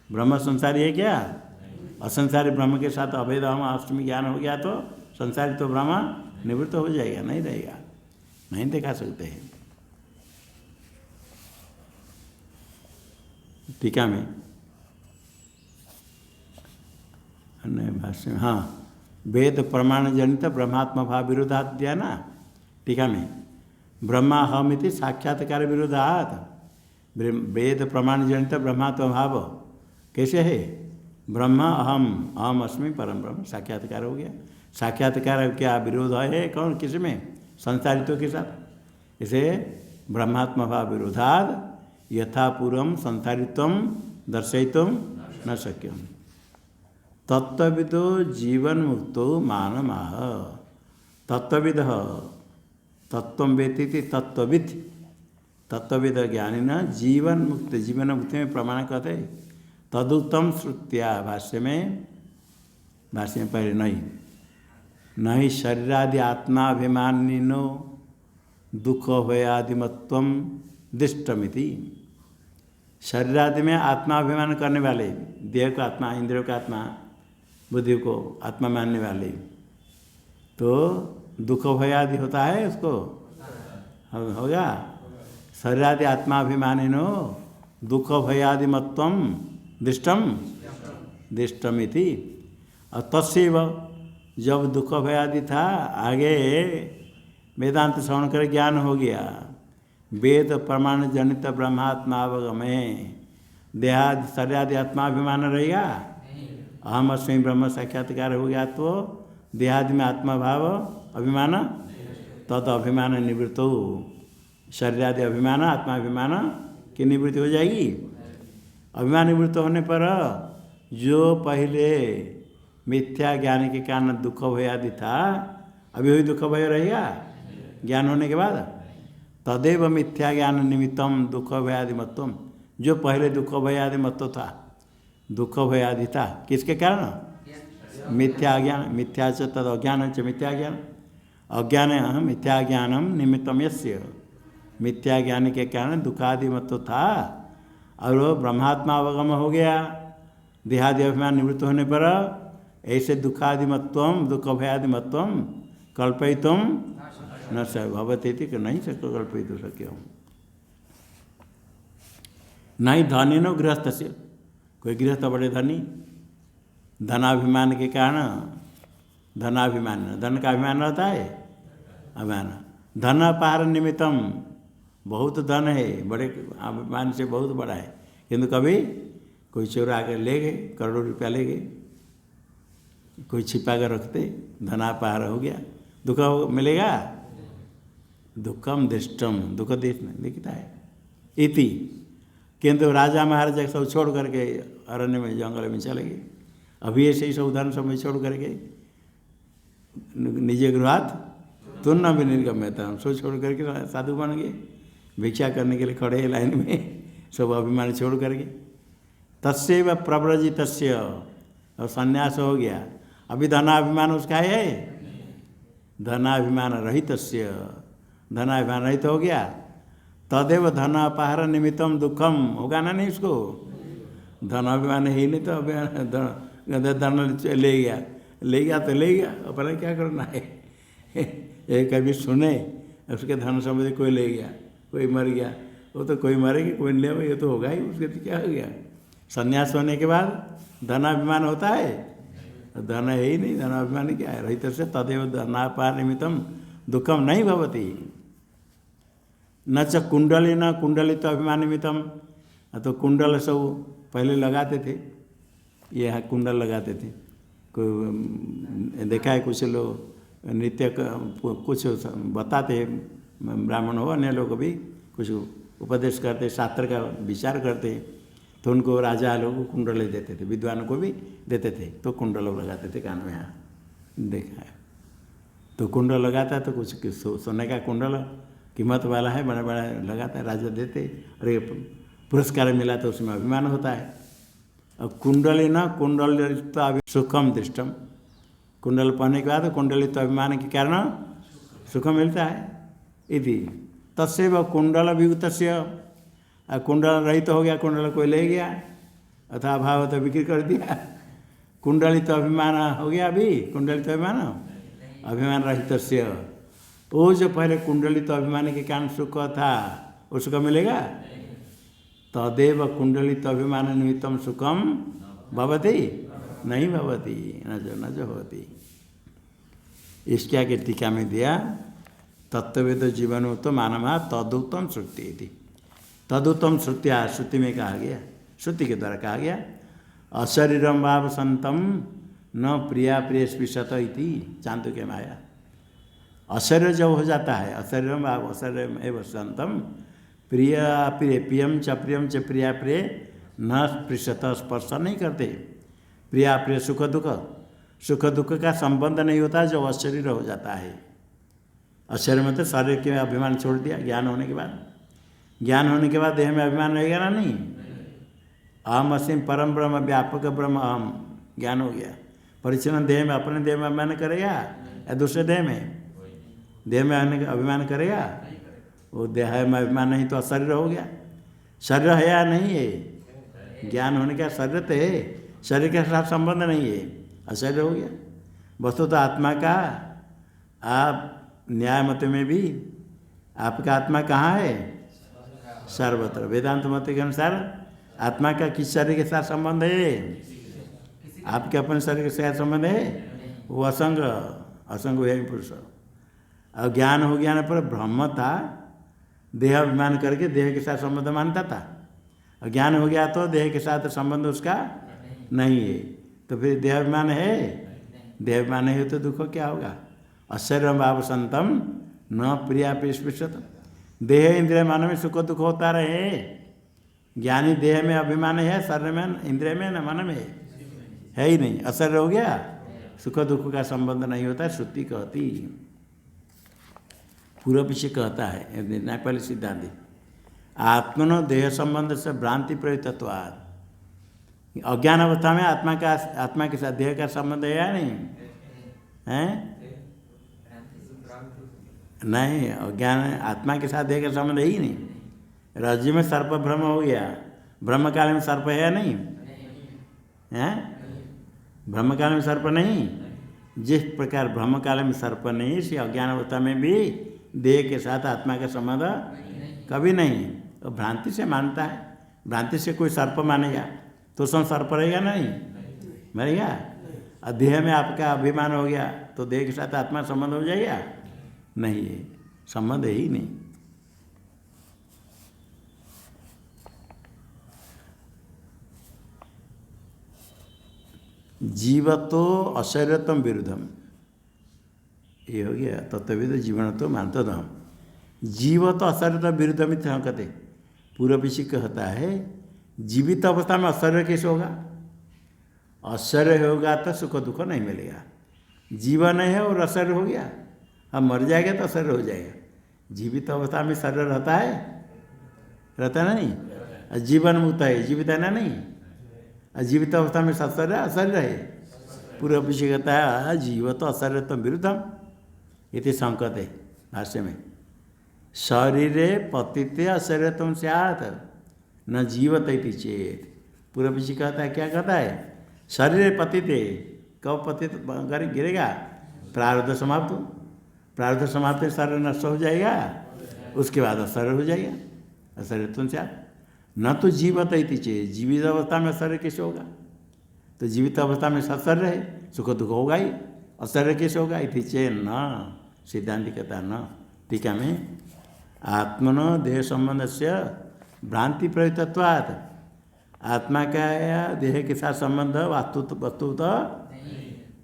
S1: ब्रह्म संसारी है क्या? असंसारी ब्रह्म के साथ अभेद अहम अस्मि ज्ञान हो गया तो संसारी तो ब्रह्म निवृत्त हो जाएगा, नहीं रहेगा, नहीं दिखा सकते हैं। टीका में भाष्य में, हाँ, वेद प्रमाण जनित ब्रह्मात्मा भाव विरोधात दिया ना टीका में। ब्रह्मा हम इति साक्षात्कार विरोधात, वेद प्रमाण जनित ब्रह्मात्मा भाव कैसे है? ब्रह्म अहम अहम अस्मि परम ब्रह्म, साक्षात्कार हो गया। साक्षात्कार क्या विरोध है? कौन किस में? संसारित्व के साथ। इसे ब्रह्मात्मा भाव विरोधाद यथापूर्वम संसारित्व दर्शयितुम न शक्यम। तत्त्वविदो जीवन मुक्तो मानमाह। तत्त्वविद तत्व वेत्ति तत्त्वविद, तत्त्वविद ज्ञानी न जीवन मुक्त, जीवन मुक्ति में प्रमाण कहते हैं। तदुत्तम श्रुत्या भाष्य में पहले नहीं शरीरादि आत्माभिमानिनो दुख भयादिमत्व दिष्टमिति। शरीरादि में आत्माभिमान करने वाले, देह को आत्मा, इंद्रियों का आत्मा, बुद्धि को आत्मा मानने वाले, तो दुख भयादि होता है उसको, होगा। शरीरादि आत्माभिमानिनो दुख भयादिमत्वम दृष्टम दृष्टमिति। और तस्व जब दुख भय आदि था, आगे वेदांत श्रवण कर ज्ञान हो गया, वेद प्रमाण जनित ब्रह्मात्मावगमे देहादि शरीरादि आत्माभिमान रहेगा। अहम अस्मि ब्रह्म साक्षात्कार हो गया तो देहादि में आत्मा भाव अभिमान, तद अभिमान निवृत्त हो, शरीरादि अभिमान आत्माभिमान की निवृत्ति हो जाएगी। अभिमान निवृत्त होने पर जो पहले मिथ्या ज्ञान के कारण दुख भय आदि था, अभी वही दुख भय रहेगा ज्ञान होने के बाद। तदेव मिथ्या ज्ञान निमित्तम दुख भयादि मत्वम, जो पहले दुख भयादि मत्व था, दुख भयादि था किसके कारण? मिथ्या ज्ञान। मिथ्या च तद अज्ञान च मिथ्या ज्ञान, अज्ञान मिथ्या ज्ञानम निमित्तम यस्य, मिथ्या ज्ञान के कारण दुखादि मत्व था, और वो ब्रह्मात्मा अवगम हो गया। देहादि अभिमान निवृत्त होने पर ऐसे दुखादि मत्वम दुख भयादि मत्वम कल्पयितुम न स भवती थी कि नहीं सकते कल्पित हो सके हूँ। नहीं धनी नो गृहस्थ से, कोई गृहस्थ बड़े धनी, धनाभिमान के कारण, धनाभिमान धन का अभिमान रहता है, अभिमान धन अपार निमित्तम, बहुत धन है, बड़े अभिमान से बहुत बड़ा है, किंतु कभी कोई चोरा कर ले गए, करोड़ों रुपया ले गए, कोई छिपा कर रखते, धनापार हो गया, दुख मिलेगा। दुखम दृष्टम, दुख दिखता है इति, किंतु राजा महाराजा सब छोड़ करके अरण्य में जंगल में चले गए। अभी ऐसे ही सब धन सब छोड़ करके निजे गृहात तुन्न भी निर्गम्यता, सब छोड़ करके साधु बन गए, भिक्षा करने के लिए खड़े हैं लाइन में, सब अभिमान छोड़ करके। तस्व प्रव्रजित, और संन्यास हो गया। अभी धनाभिमान उसका है, धनाभिमान रहित, धनाभिमान रहित हो गया। तदेव धन अपहार निमित्तम दुखम, होगा ना नहीं उसको, धनाभिमान है ही नहीं, तो धन ले गया तो ले गया, अपना क्या करना है। एक कभी सुने उसके धन संबंधी कोई ले गया, कोई मर गया, वो तो कोई मरेगी कोई ले, ये तो होगा ही, उसके तो क्या हो गया। संन्यास होने के बाद धनाभिमान होता है, धन है ही नहीं, धनाभिमान क्या है, रहित से तदेव धनापार निमित्तम दुखम नहीं भवती। न च कुंडली न कुंडलित अभिमान निमित्तम, तो कुंडल सब पहले लगाते थे, ये कुंडल लगाते थे, कोई देखा है कुछ लोग नृत्य कुछ बताते, ब्राह्मण हो अन्य लोग भी कुछ उपदेश करते, शास्त्र का विचार करते, तो उनको राजा लोग कुंडल देते थे, विद्वानों को भी देते थे, तो कुंडल लगाते थे कान में। यहाँ देखा है, तो कुंडल लगाता है तो कुछ सोने का कुंडल कीमत वाला है, बड़ा बड़ा लगाता है, राजा देते, और ये पुरस्कार मिला तो उसमें अभिमान होता है। और कुंडली न कुंडलित सुखम दृष्टम, कुंडल पहनने के बाद कुंडलित अभिमान के कारण सुख मिलता है। इति तस्व कुंडल वियुक्त, कुंडल रहित हो गया, कुंडल कोई ले गया अथा भाव तो बिक्री कर दिया, कुंडलित अभिमान हो गया। अभी कुंडलित अभिमान, अभिमान रहित, वो जो पहले कुंडलित अभिमान के कारण सुख था वो सुख मिलेगा। तदेव कुंडलित अभिमान निमित्तम सुखम भवति नहीं भवति, न जो होती। इसके आगे टीका में दिया तत्ववेद जीवन तो मानमा तदुत्तम श्रुति थी, तदुत्तम श्रुतिया, श्रुति में कहा गया, श्रुति के द्वारा कहा गया अशरीरम भाव संतम न प्रिया प्रिय स्पृशत इति चांदोक्य में आया। अशरीर जब हो जाता है, अशरीरम भाव अशरीर एवं संतम प्रिया प्रिय प्रियम च प्रियम च प्रिया प्रिय न स्पृशत, स्पर्श नहीं करते, प्रिया प्रिय सुख दुख, सुख दुख का संबंध नहीं होता जब अशरीर हो जाता है। अशरीर में तो शरीर के अभिमान छोड़ दिया, ज्ञान होने के बाद, ज्ञान होने के बाद देह में अभिमान रहेगा ना नहीं। अहम असीम परम ब्रह्म व्यापक ब्रह्म अहम, ज्ञान हो गया। परिचन्न देह में, अपने देह में अभिमान करेगा या दूसरे देह में, देह में अभिमान करेगा, वो देह में अभिमान नहीं तो अशरीर हो गया। शरीर है या नहीं है, ज्ञान होने का शरीर तो है, शरीर के साथ संबंध नहीं है, अशरीर हो गया। वस्तु तो आत्मा का, आप न्याय मत में भी आपका आत्मा कहाँ है, सर्वत्र। वेदांत मत के अनुसार आत्मा का किस शरीर के साथ संबंध है? आपके अपने शरीर के साथ संबंध है? वो असंग, असंग है पुरुष। और ज्ञान हो गया पर ब्रह्म था, देह अभिमान करके देह के साथ संबंध मानता था। और ज्ञान हो गया तो देह के साथ संबंध उसका नहीं है, तो फिर देह अभिमान है? देह अभिमान नहीं हो तो दुख क्या होगा? अशरीर भाव संतम न प्रिया पेशत। देह इंद्रिय मन में सुख दुख होता रहे। ज्ञानी देह में अभिमान है, शरीर में, इंद्रिय में, न मन में है ही नहीं। असर हो गया, सुख दुख का संबंध नहीं होता। श्रुति कहती, पूर्व पीछे कहता है नेपाली सिद्धांति, आत्मनो देह संबंध से भ्रांति प्रयुक्तत्वात्। अज्ञान अवस्था में आत्मा के साथ देह का संबंध है या नहीं है? नहीं, अज्ञान आत्मा के साथ देह का संबंध है ही नहीं। रज्जु में सर्प भ्रम हो गया, ब्रह्म काल में सर्प है या नहीं है? ब्रह्म काल में सर्प नहीं। जिस प्रकार ब्रह्म काल में सर्प नहीं, इसी अज्ञान अवस्था में भी देह के साथ आत्मा का संबंध कभी नहीं। तो भ्रांति से मानता है। भ्रांति से कोई सर्प मानेगा तो उसमें सर्प रहेगा नहीं, मरेगा। और देह में आपका अभिमान हो गया तो देह के साथ आत्मा संबंध हो जाएगा? नहीं है, संबंध है ही नहीं। जीवतो अशरीरत्वम विरुद्धम, ये हो गया तत्वविद जीवन तो मानते हम। जीव तो अशरीर विरुद्ध में कहते। पूर्व पीछे कहता है जीवित अवस्था में अशरीर कैसे होगा? अशरीर होगा तो सुख दुख नहीं मिलेगा। जीवन है और अशरीर हो गया, अब मर जाएगा तो अशरीर हो जाएगा। जीवित अवस्था में शरीर रहता है, रहता नहीं। जीवन मुक्त है, जीवित है ना नहीं। जीवित अवस्था में सशरीर अशरीर है। पूर्व पीछे कहता है जीव तो अशरीर तो विरुद्धम इति संकते भाष्य में। शरीरे पतिते अशरीरत्वं स्यात् न जीवत इति चेत। पूर्व पीछे कहता है, क्या कहता है? शरीरे पतिते, कब पतित गिरेगा? प्रारब्ध समाप्त। प्रारब्ध समाप्त शरीर नष्ट हो जाएगा, उसके बाद अशरीर हो जाएगा। अशरीरत्वं स्यात् न तो जीवत इति चेत। जीवित अवस्था में अशरीर कैसे होगा? तो जीवित अवस्था में सशरीर है, सुख दुख होगा ही। अशरीर कैसे होगा? इति चेत न, सिद्धांत कहता न। टीका में आत्मनो देह संबंध से भ्रांति प्रयुक्तत्वात्। आत्मा का या देह के साथ संबंध वस्तु तो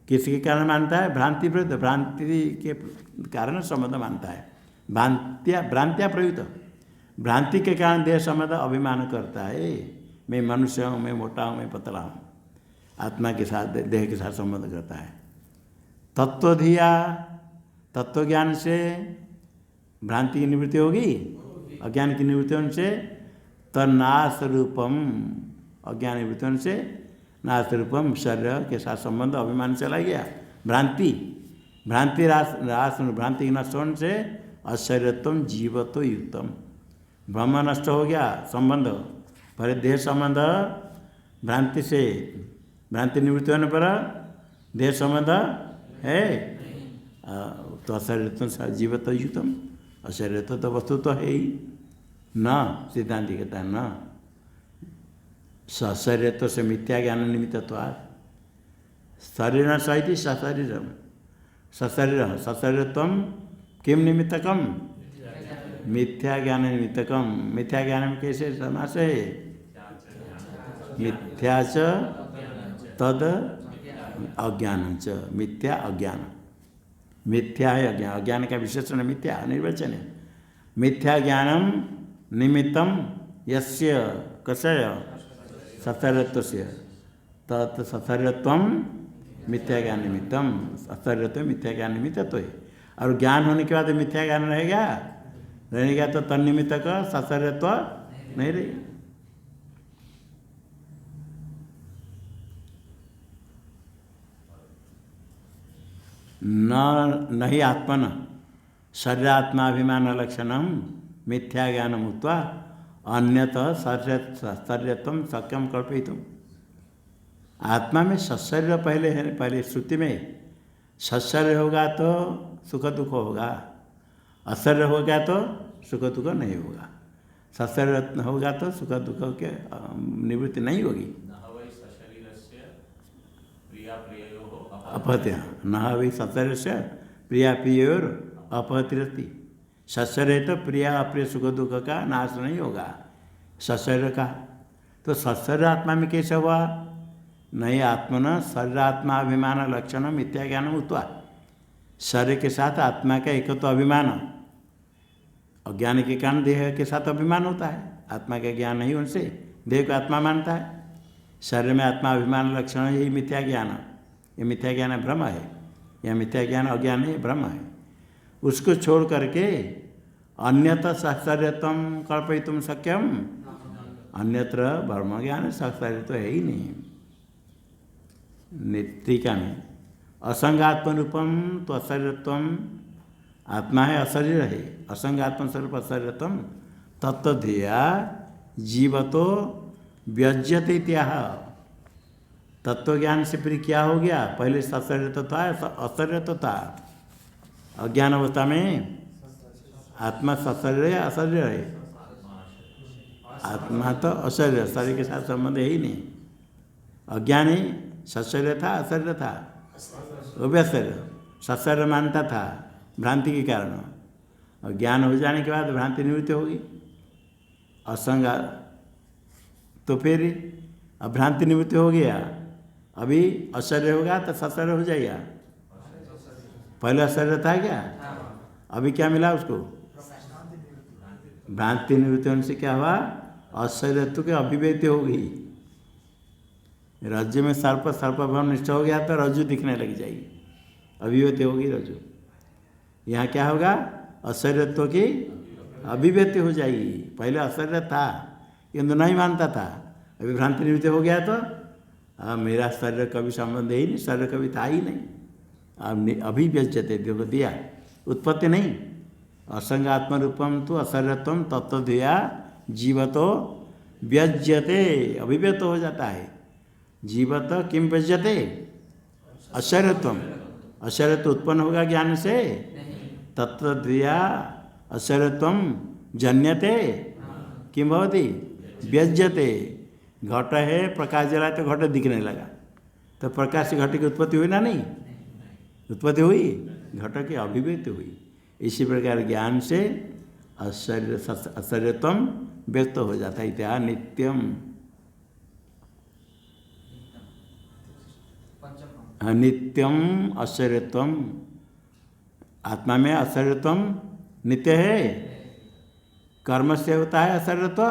S1: किसके कारण मानता है? भ्रांति प्रयुक्त, भ्रांति के कारण संबंध मानता है। भ्रांत्या प्रयुक्त, भ्रांति के कारण देह संबंध अभिमान करता है। मैं मनुष्य हूँ, मैं मोटा हूँ, मैं पतला हूँ। आत्मा के साथ देह के साथ संबंध करता है। तत्वधिया, तत्व ज्ञान से भ्रांति की निवृत्ति होगी। अज्ञान की निवृत्ति होने से तन्नाश रूपम, अज्ञान निवृत्ति होने से नाश रूपम शरीर के साथ संबंध अभिमान चला गया। भ्रांति भ्रांति नष्ट होने से अशरीरत्वम जीवतो युक्तम, ब्रह्म नष्ट हो गया संबंध। पर देह संबंध भ्रांति से, भ्रांति निवृत्ति होने पर देह संबंध है तो अशरीरत्व जीवतो युक्तम। अशरीरत्व तो वस्तु तो है ही न, सिद्धांत कहता है न। सशरीरत्व से मिथ्या ज्ञान निमित्तत्वात्। शरीर सहित सशरीरम, सशरीर सशरीरत्वम किम निमित्तकम? मिथ्या ज्ञान निमित्तकम। मिथ्या ज्ञान में कैसे समास है? मिथ्या च तद अज्ञान च, मिथ्या अज्ञान। मिथ्या है अज्ञान, अज्ञान का विशेषण मिथ्या निर्वचन है। मिथ्या ज्ञानम निमित्तम यस्य कस्य सशरीरत्वस्य तत् सशरीरत्वम मिथ्या ज्ञान निमित्तम। अशरीरत्व मिथ्या ज्ञान निमित्त तो है। और ज्ञान होने के बाद मिथ्या ज्ञान रहेगा, रहेगा तो तन्निमित्त का सशरीरत्व नहीं रहेगा। नहीं आत्मन शरीरात्माभिमान लक्षणम मिथ्या ज्ञान मुक्त्वा अन्यतः शरीरत्वम सक्यम कल्पयितुम। आत्मा में सशरीर पहले है, पहले श्रुति में सशरीर होगा तो सुख दुख होगा, अशरीर हो गया तो सुख दुख नहीं होगा। सशरीर होगा तो सुख दुख के निवृत्ति नहीं होगी। अपहत्य न वही सशरीर से प्रिया प्रियोर अपहतिरति। सशरीर तो प्रिया अप्रिय सुख दुख का नाश नहीं होगा सशरीर का। तो सशरीर आत्मा में कैसे हुआ? नहीं आत्मन शरीरात्मा अभिमान लक्षण मिथ्या ज्ञान उत्वा। शरीर के साथ आत्मा का एक तो अभिमान, अज्ञान के कारण देह के साथ अभिमान होता है। आत्मा का ज्ञान नहीं उनसे देह को आत्मा मानता है। शरीर में आत्मा अभिमान लक्षण यही मिथ्या ज्ञान। ये मिथ्या ज्ञान भ्रम है। यह मिथ्या ज्ञान अज्ञान है, भ्रम है। उसको छोड़ करके अन्यथा सशरीरत्वं कल्पयितुं शक्यम। अन्यत्र ब्रह्म ज्ञान सशरीर तो है ही नहीं। टीका में असंगात्म रूपम तो अशरीरत्वम, आत्मा है अशरीर है। असंगात्म स्वरूप अशरीरत्वम तत्वधिया जीवतो व्यज्यते इत्याह। तत्व ज्ञान से फिर क्या हो गया? पहले सशरीर तो था, अशरीर तो था। अज्ञान अवस्था में आत्मा सशरीर है अशरीर है? आत्मा तो अशरीर, शरीर के साथ संबंध है ही नहीं। अज्ञान ही सशरीर था अशरीर था, वो भी अशरीर सशरीर मानता था भ्रांति के कारण। और ज्ञान हो जाने के बाद भ्रांति निवृत्ति होगी असंगा। तो फिर अब भ्रांति निवृत्ति हो गया, अभी अशरीर होगा तो सशरीर हो जाएगा। पहले अशरीर था क्या? अभी क्या मिला उसको? भ्रांति निवृत्ति होने से क्या हुआ? अशरीरत्व की अभिव्यक्ति हो गई। रज्जु में सर्प सर्पभ्रम निष्ठ हो गया तो रज्जु दिखने लग जाएगी, अभिव्यक्ति होगी रज्जु। यहाँ क्या होगा? अशरीरत्व की अभिव्यक्ति हो जाएगी। पहले अशरीर था किंतु नहीं मानता था, अभी भ्रांति निवृत्ति हो गया तो मेरा शरीर कभी संबंध ही नहीं, शरीर कभी था ही नहीं। अब अभिव्यज्यते देखो दिया, उत्पत्ति नहीं। असंगात्म रूपम तो अशरीरत्वम तत्वधिया जीवतो व्यज्यते, अभिव्यक्त हो जाता है। जीवत किम व्यज्यते? अशरीरत्वम। अशरीरत्व उत्पन्न होगा ज्ञान से। तत्वधिया अशरीरत्वम जन्यते किम भवति? व्यज्यते। घट है, प्रकाश जला तो घट दिखने लगा, तो प्रकाश से घट की उत्पत्ति हुई ना? नहीं उत्पत्ति हुई, घट की अभिव्यक्ति हुई। इसी प्रकार ज्ञान से अशरीरत्वम व्यक्त हो जाता है। इत्या नित्यम नित्यम अशरीरत्वम। आत्मा में अशरीरत्वम नित्य है। कर्म से होता है अशरीरत्व,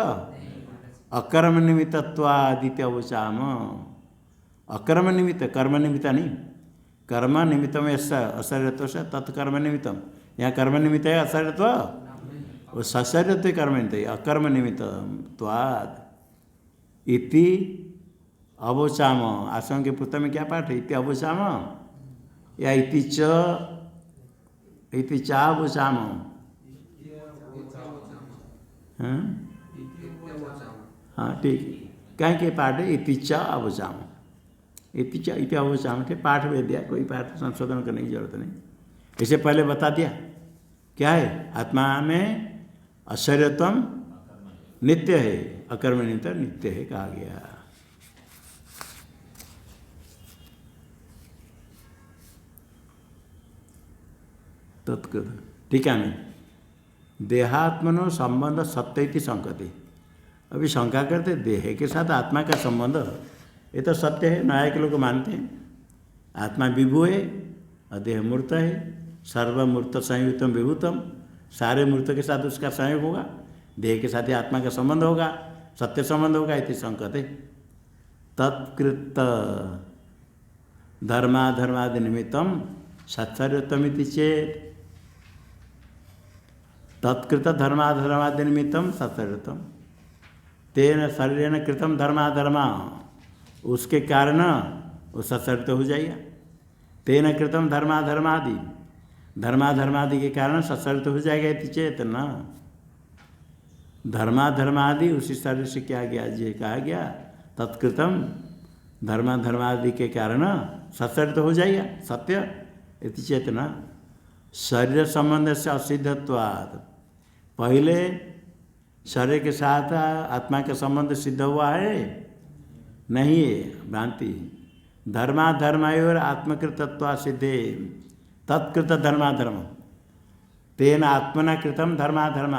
S1: अकर्म निमित्तत्वादित्य वचाम। अकर्म निमित्त, कर्म निमित्त नहीं। कर्म निमित्तम अशरीरत्व से तत्कर्म निमित्तम। यहाँ कर्म निमित्त है अशरीरत्व, वो सशरीरत्व कर्म निमित्त है, अकर्म निमित्तत्वाद। इति अवोचाम। आश्रम के पुस्तक में क्या पाठ है? इति अवोचाम या इति चा अवोचाम? हाँ ठीक, कहीं के पाठ है इति चा अवोचाम। इति अवोचाम के पाठ भेज दिया, कोई पाठ संशोधन करने की जरूरत नहीं। इसे पहले बता दिया क्या है? आत्मा में अशरीरत्वम नित्य है, अकर्म निमित्त नित्य है कहा गया। तत्कृत टीका में देहात्मनो संबंध सत्य इति संकते। अभी शंका करते देह के साथ आत्मा का संबंध, ये तो सत्य है, न्याय के लोग मानते हैं। आत्मा विभु है और देह मूर्त है। सर्वमूर्त संयुक्तम विभूतम, सारे मूर्त के साथ उसका संयोग होगा, देह के साथ ही आत्मा का संबंध होगा, सत्य संबंध होगा। इति संकते तत्कृत धर्माधर्मादि निमित्तम सत्सर्योत्तमिति चेत। तत्कृत धर्माधर्मादि निमित्तम सत्सर्योत्तम। तेन शरीरेण कृतम धर्माधर्मा, उसके कारण वो सत्सर्य हो जाएगा। तेन कृतम धर्माधर्मादि, धर्माधर्मादि के कारण सत्सर्य हो जाएगा। इति चेत न धर्माधर्मादि उसी शरीर से क्या गया? ये कहा गया तत्कृतम धर्माधर्मादि के कारण सत्सर्य हो जाएगा सत्य। इति चेत न शरीर संबंध से असिद्धत्वात्। पहले शरीर के साथ आत्मा का संबंध सिद्ध हुआ है? नहीं है, भ्रांति। धर्माधर्मयोर आत्मकृतत्वा सिद्धे तत्कृत धर्माधर्म तेन आत्मना कृतम धर्माधर्म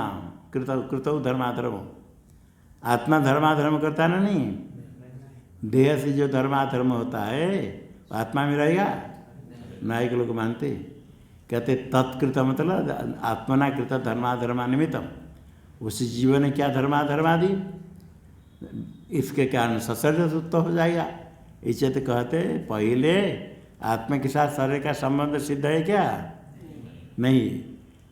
S1: कृतौ धर्माधर्म। आत्मा धर्माधर्म करता ना, नहीं। देह से जो धर्माधर्म होता है आत्मा में रहेगा? नायक लोग मानते, कहते तत्कृत मतलब आत्मना कृत धर्माधर्मा निमित्तम। उसी जीवन ने क्या धर्माधर्मादि, इसके कारण सशरीर सुप्त हो जाएगा। इसे तो कहते पहले आत्मा के साथ शरीर का संबंध सिद्ध है क्या? नहीं।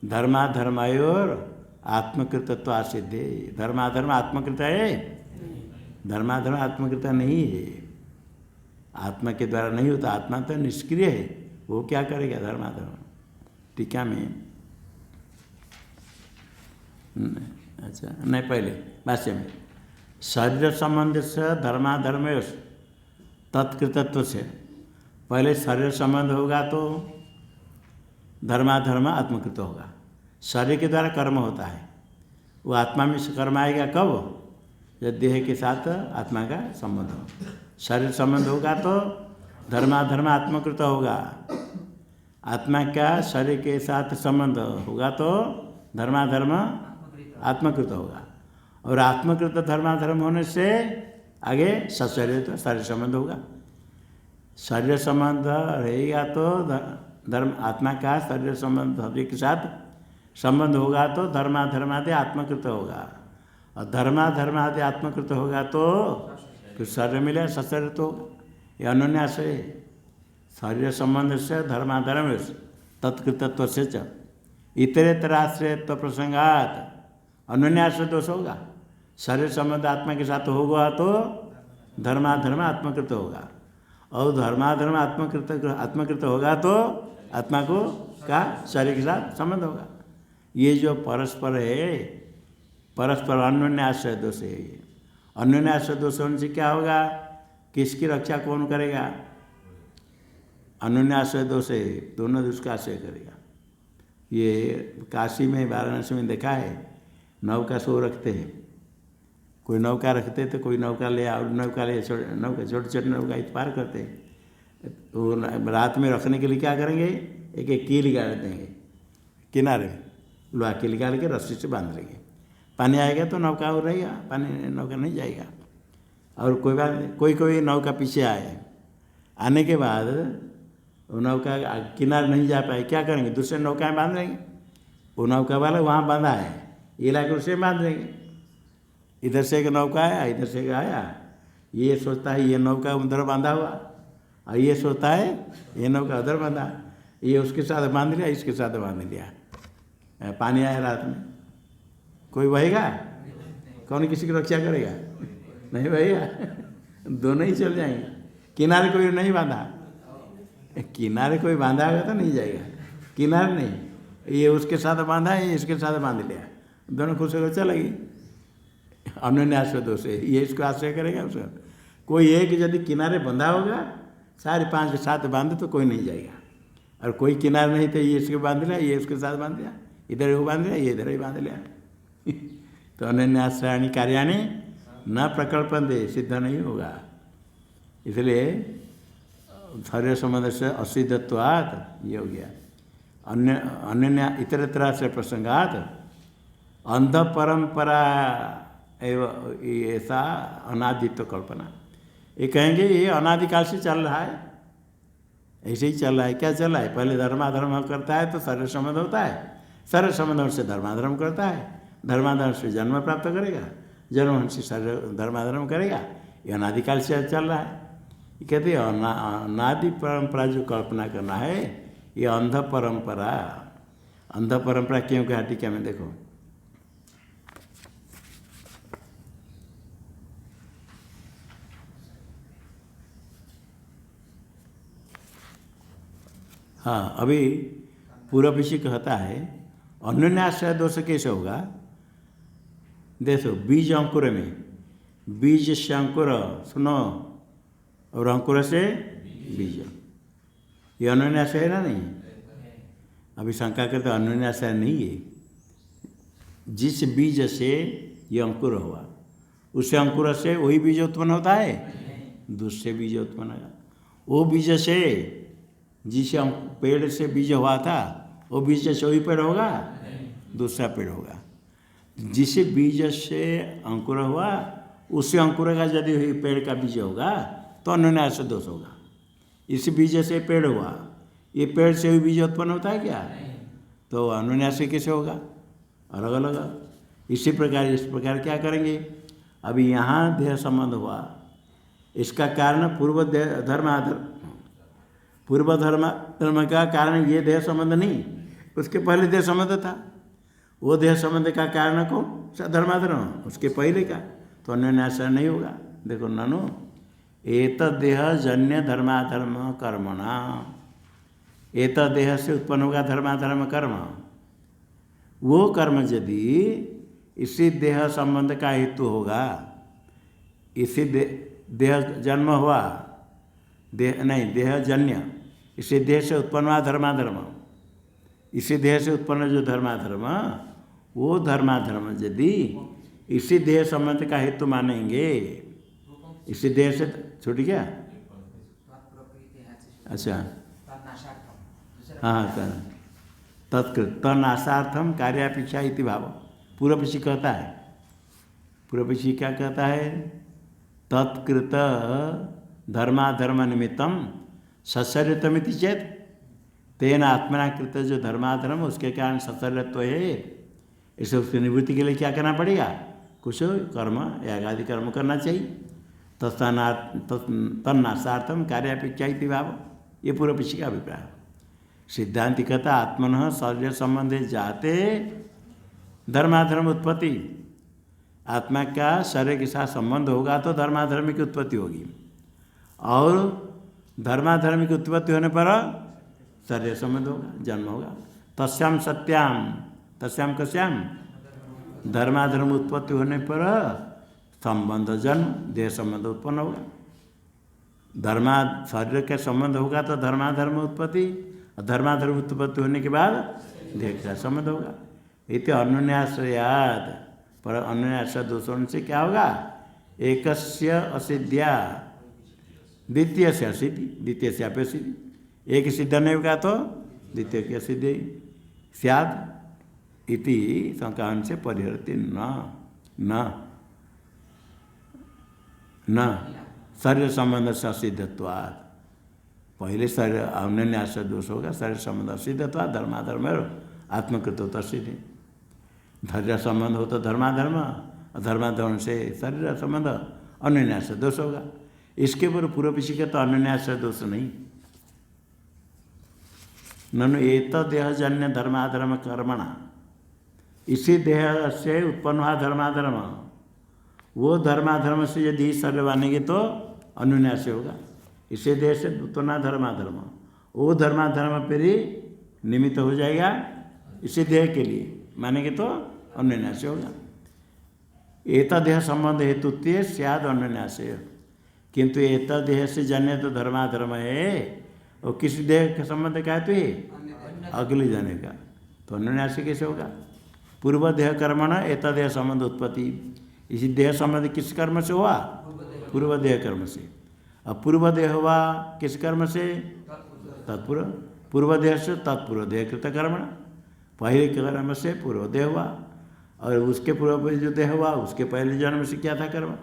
S1: धर्माधर्मयोर आत्मकृतत्व सिद्धे। धर्माधर्म आत्मकृत है? धर्माधर्म आत्मकृत नहीं है, आत्मा के द्वारा नहीं होता। आत्मा तो निष्क्रिय है, वो क्या करेगा धर्माधर्म? टीका में अच्छा नहीं, पहले भाष्य में शरीर संबंध से धर्माधर्म तत्कृतत्व से पहले शरीर संबंध होगा तो धर्माधर्म आत्मकृत होगा। शरीर के द्वारा कर्म होता है, वो आत्मा में से कर्म आएगा कब? जब देह के साथ आत्मा का संबंध हो। शरीर संबंध होगा तो धर्माधर्म आत्मकृत होगा। आत्मा का शरीर के साथ संबंध होगा तो धर्माधर्म आत्मकृत होगा। और आत्मकृत धर्माधर्म होने से आगे सशरीर तो शरीर संबंध होगा। शरीर संबंध रहेगा तो धर्म आत्मा का शरीर संबंध शरीर के साथ संबंध होगा तो धर्माधर्मादि आत्मकृत होगा। और धर्माधर्मादि आत्मकृत होगा तो फिर शरीर मिले सशरीर तो होगा। ये अनुन्यास है। शरीर संबंध से धर्माधर्म तत्कृतत्व से च इतरेतराश्रयत्व प्रसंगात अनुन्यास दोष होगा। शरीर संबंध आत्मा के साथ होगा तो धर्माधर्म आत्मकृत होगा। और धर्माधर्म आत्मकृत होगा तो आत्मा को का शरीर के साथ संबंध होगा। ये जो परस्पर है, परस्पर अन्योन्याश्रय दोष है। अन्योन्याश्रय दोष होने से क्या होगा? किसकी रक्षा कौन करेगा? अन्योन्याश्रय दोष है, दोनों उसका आश्रय करेगा। ये काशी में वाराणसी में देखा है, नौका सो रखते हैं। कोई नौका रखते तो कोई नौका ले और नौका ले नौका छोटे छोटे नौका पार करते हैं। तो रात में रखने के लिए क्या करेंगे? एक एक कील गाड़ देंगे किनारे, लोहा कील गाड़ के रस्सी से बांध लेंगे। पानी आएगा तो नौका हो रहेगा, पानी नौका नहीं जाएगा। और कोई बात कोई नौका पीछे आए, आने के बाद वो नौका किनारे नहीं जा पाए, क्या करेंगे? दूसरे नौका में बांध लेंगे। वो नौका वाला वहाँ बांधा है, ये लाकर उसे बांध देंगे। इधर से एक नौका आया, इधर से एक आया, ये सोचता है ये नौका उधर बांधा हुआ, और ये सोचता है ये नौका उधर बांधा। ये उसके साथ बांध लिया, इसके साथ बांध लिया। पानी आया रात में, कोई बहेगा? कौन किसी की रक्षा करेगा? नहीं बहेगा, दोनों ही चल जाएंगे। किनारे कोई नहीं बांधा, किनारे कोई बांधा होगा तो नहीं जाएगा। किनारे नहीं, ये उसके साथ बांधा है, ये इसके साथ बांध लिया, दोनों खुश होकर चलेगी। अन्योन्याश्रय दोष है, ये इसको आश्रय करेगा उसका। कोई एक यदि किनारे बंधा होगा, सारे पांच के साथ बांधे तो कोई नहीं जाएगा। और कोई किनारे नहीं तो ये इसके बांध लिया, ये उसके साथ बांध लिया, इधर वो बांध लिया, ये इधर ही बांध लिया। तो अन्योन्याश्रयाणि कार्याणि न प्रकल्पन्ते, सिद्ध नहीं होगा। इसलिए शरीर संबंध से असिद्धत्वात् ये हो गया। अन्य इतरत्र से प्रसंगात अंध परंपरा एवं ऐसा अनादित्व कल्पना। ये कहेंगे ये अनादिकाल से चल रहा है, ऐसे ही चल रहा है। क्या चल रहा है? पहले धर्माधर्म करता है तो शरीर संबंध होता है, शरीर संबंध से धर्माधर्म करता है, धर्माधर्म से जन्म प्राप्त करेगा, जन्म से शरीर धर्माधर्म करेगा। ये अनादिकाल से चल रहा है। ये कहते हैं अनादि परंपरा जो कल्पना करना है ये अंध परंपरा। अंध परंपरा क्यों कहा? टीका में देखो, हाँ अभी पूर्व ऋषि कहता है अन्योन्याश्रय दोष कैसे होगा? देखो बीज अंकुर में, बीज से अंकुर सुनो, और अंकुर से बीज, ये अन्योन्याश्रय है ना? नहीं। अभी शंका करते अन्योन्याश्रय नहीं है। जिस बीज से ये अंकुर हुआ, उससे अंकुर से वही बीज उत्पन्न होता है, दूसरे बीज उत्पन्न होगा। वो बीज से जिसे पेड़ से बीज हुआ था वो बीज से वही पेड़ होगा, दूसरा पेड़ होगा। जिस बीज से अंकुर हुआ उससे अंकुर का यदि पेड़ का बीज होगा तो अनुन्यास दोष होगा। इस बीज से पेड़ हुआ, ये पेड़ से भी बीज उत्पन्न होता है क्या? तो अनुन्यास कैसे होगा? अलग अलग। इसी प्रकार इस प्रकार क्या करेंगे? अभी यहाँ देह संबंध हुआ, इसका कारण पूर्व धर्म का कारण ये देह संबंध नहीं, उसके पहले देह संबंध था। वो देह संबंध का कारण कौन? धर्माधर्म, उसके पहले का, तो अन्योन्यास नहीं होगा। देखो ननु एत देह जन्य धर्माधर्म कर्मणा, एत देह से उत्पन्न होगा धर्माधर्म कर्म। वो कर्म यदि इसी देह संबंध का हेतु होगा, इसी देह जन्म हुआ, देह जन्य, इसी देह से उत्पन्न हुआ धर्माधर्म, इसी देह से उत्पन्न जो धर्माधर्म, वो धर्माधर्म यदि इसी देह संबंध का हेतु मानेंगे, इसी देह से छूट गया। अच्छा हाँ, तत्कृत तनाशार्थम कार्यापेक्षा इति भाव। पूर्वपक्षी कहता है, पूर्वपक्षी क्या कहता है? तत्कृत धर्माधर्म निमित्तम सशर्यतमिति चेत तेन आत्मना कृत, जो धर्माधर्म उसके कारण सशर्यत्व है, इसे उसकी निवृत्ति के लिए क्या करना पड़ेगा? कुछ कर्म यागादि कर्म करना चाहिए। तन्नाशार्थम कार्यापेक्षा इति भाव, ये पूर्वपक्षी का अभिप्राय। सिद्धांति कहता आत्मन शरीर संबंधे जाते धर्माधर्म उत्पत्ति, आत्मा का शरीर के साथ संबंध होगा तो धर्माधर्म की उत्पत्ति होगी, और धर्माधर्म की उत्पत्ति होने पर शरीर संबंध होगा, जन्म होगा। तस्याम सत्याम, तस्याम कस्याम, धर्माधर्म उत्पत्ति होने पर संबंध जन्म, देह संबंध उत्पन्न होगा। शरीर के संबंध होगा तो धर्माधर्म उत्पत्ति, और धर्माधर्म उत्पत्ति होने के बाद देह का संबंध होगा। इति अनुन्यासयाद, पर अनुन्यास दोषों से क्या होगा? एकस्य असिद्ध्या द्वितीय से असिद्धि, द्वितीय से असिद्धि, एक सिद्ध नहीं होगा तो द्वितीय की असिद्धि स्यात् इति संकान से परिहरति न शरीर संबंध से असिद्धत्वात्। पहले शरीर अनुन्यास दोष होगा, शरीर संबंध असिद्धत्वात्, धर्माधर्म आत्मकृत होता सिद्धि। धैर्य संबंध हो तो धर्माधर्म, और धर्माधर्म से शरीर संबंध अनुन्यास दोष होगा। इसके ऊपर पूर्वपक्षी का तो अनुन्यास दोष नहीं। ननु एत देहजन्य धर्माधर्म कर्मणा, इसी देह से उत्पन्न हुआ धर्माधर्म, वो धर्माधर्म से यदि शरीर बनेंगे तो अनुन्यास होगा। इसी देह से उत्पन्न धर्माधर्म, वो धर्माधर्म पर ही निमित्त हो जाएगा, इसी देह के लिए मानेंगे तो अनुन्यास होगा। एत देह संबंध हेतुत्व स्याद अनुन्यास, किंतु एत देह से जन्य तो धर्माधर्म है, और किसी देह के संबंध का हेतु है अगले जन्य का, तो अनुन्यास कैसे होगा? पूर्व देह कर्मण एत देह संबंध उत्पत्ति, इसी देह संबंध किस कर्म से हुआ? पूर्व देह कर्म से। अब पूर्व देह हुआ किस कर्म से? तत्पूर्व, पूर्व देह से तत्पूर्व देह कृत कर्मण, पहले कर्म से पूर्व देह हुआ, और उसके पूर्व जो देह हुआ उसके पहले जन्म से क्या था कर्म,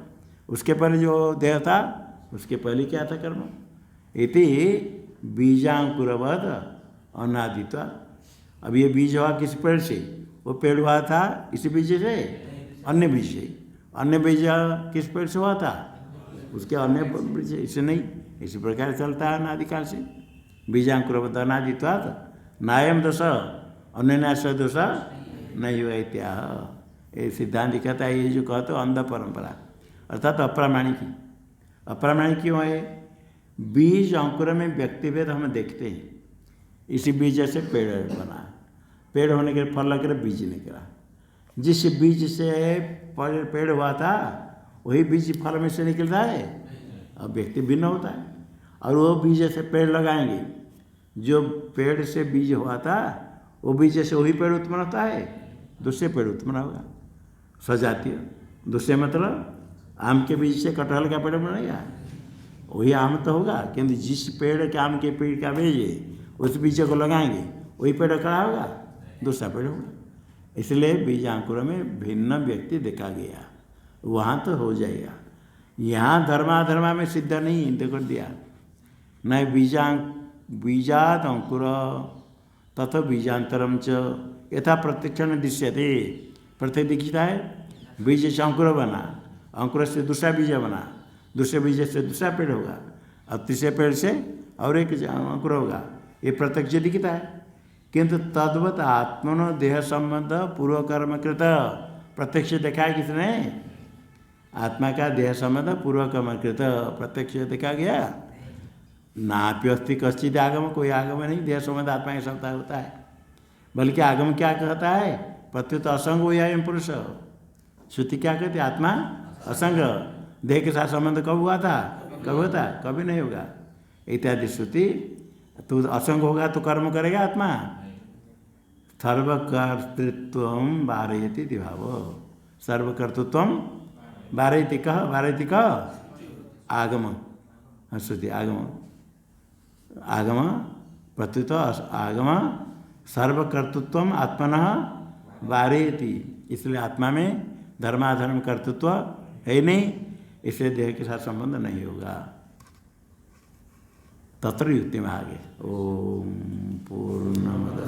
S1: उसके पहले जो देह था उसके पहले क्या था कर्म। इति बीजांकुरवद अनादित्वा। अब ये बीज हुआ किस पेड़ से? वो पेड़ हुआ था इसी बीज से, अन्य बीज से। अन्य बीज किस पेड़ से हुआ था? उसके अन्य बीज, इसे नहीं। इसी प्रकार चलता है अनादिकाल से। बीजांकुरवद अनादित्वात् नायम दोष अनुन्यास दोष नहीं हुआ इत्याह। ये सिद्धांत कहता है ये जो कहते हो अंध परंपरा, अर्थात अप्रामाणिक। अप्रामाणिक क्यों है? बीज अंकुर में व्यक्तिभेद हम देखते हैं। इसी बीज से पेड़ बना, पेड़ होने के फल लग रहे बीज निकला, जिस बीज से पेड़ हुआ था वही बीज फल में से निकलता है। अब व्यक्ति भिन्न होता है, और वो बीज से पेड़ लगाएंगे, जो पेड़ से बीज हुआ था वो बीज से वही पेड़ उत्पन्न होता है, दूसरे पेड़ उत्पन्न होगा। सजातीय। दूसरे मतलब आम के बीज से कटहल का पेड़ बनेगा, वही आम तो होगा, किंतु जिस पेड़ के आम के पेड़ का बीज है उस बीज को लगाएंगे वही पेड़ खड़ा होगा, दूसरा पेड़ होगा। इसलिए बीजांकुर में भिन्न व्यक्ति देखा गया, वहाँ तो हो जाएगा। यहाँ धर्माधर्मा में सिद्ध नहीं, देखो दिया न बीजात अंकुर तथा बीजांतरम च यथा प्रत्यक्षण दृश्यते। प्रत्येक दिखता है, बीज से अंकुर बना, अंकुर से दूसरा बीज बना, दूसरे बीज से दूसरा पेड़ होगा, और तीसरे पेड़ से और एक अंकुर होगा, ये प्रत्यक्ष दिखता है। किंतु तद्वत आत्मनो देह संबंध पूर्व कर्म कृत, प्रत्यक्ष देखा है किसने? आत्मा का देह संबंध पूर्व कर्म कृत प्रत्यक्ष देखा गया। नाप्यस्ति कश्चित आगम, कोई आगम नहीं, देह संबंध आत्मा के साथ होता है। बल्कि आगम क्या कहता है? प्रत्युत असंग हो या पुरुष। श्रुति क्या कहती है? आत्मा असंग, देह के साथ संबंध कब हुआ था? कब होता? कभी नहीं होगा इत्यादि श्रुति। तो असंग होगा तो कर्म करेगा आत्मा। सर्वकर्तृत्व वारयति भाव, सर्वकर्तृत्व वारयति कह, वारयति कह आगम, श्रुति आगम, आगम प्रत्युत आगम सर्वकर्तृत्व आत्मनः वारयति। इसलिए आत्मा में धर्माधर्म कर्तृत्व है नहीं, इसलिए देह के साथ संबंध नहीं होगा। तत्र युक्ति में आगे। ओम पूर्णमद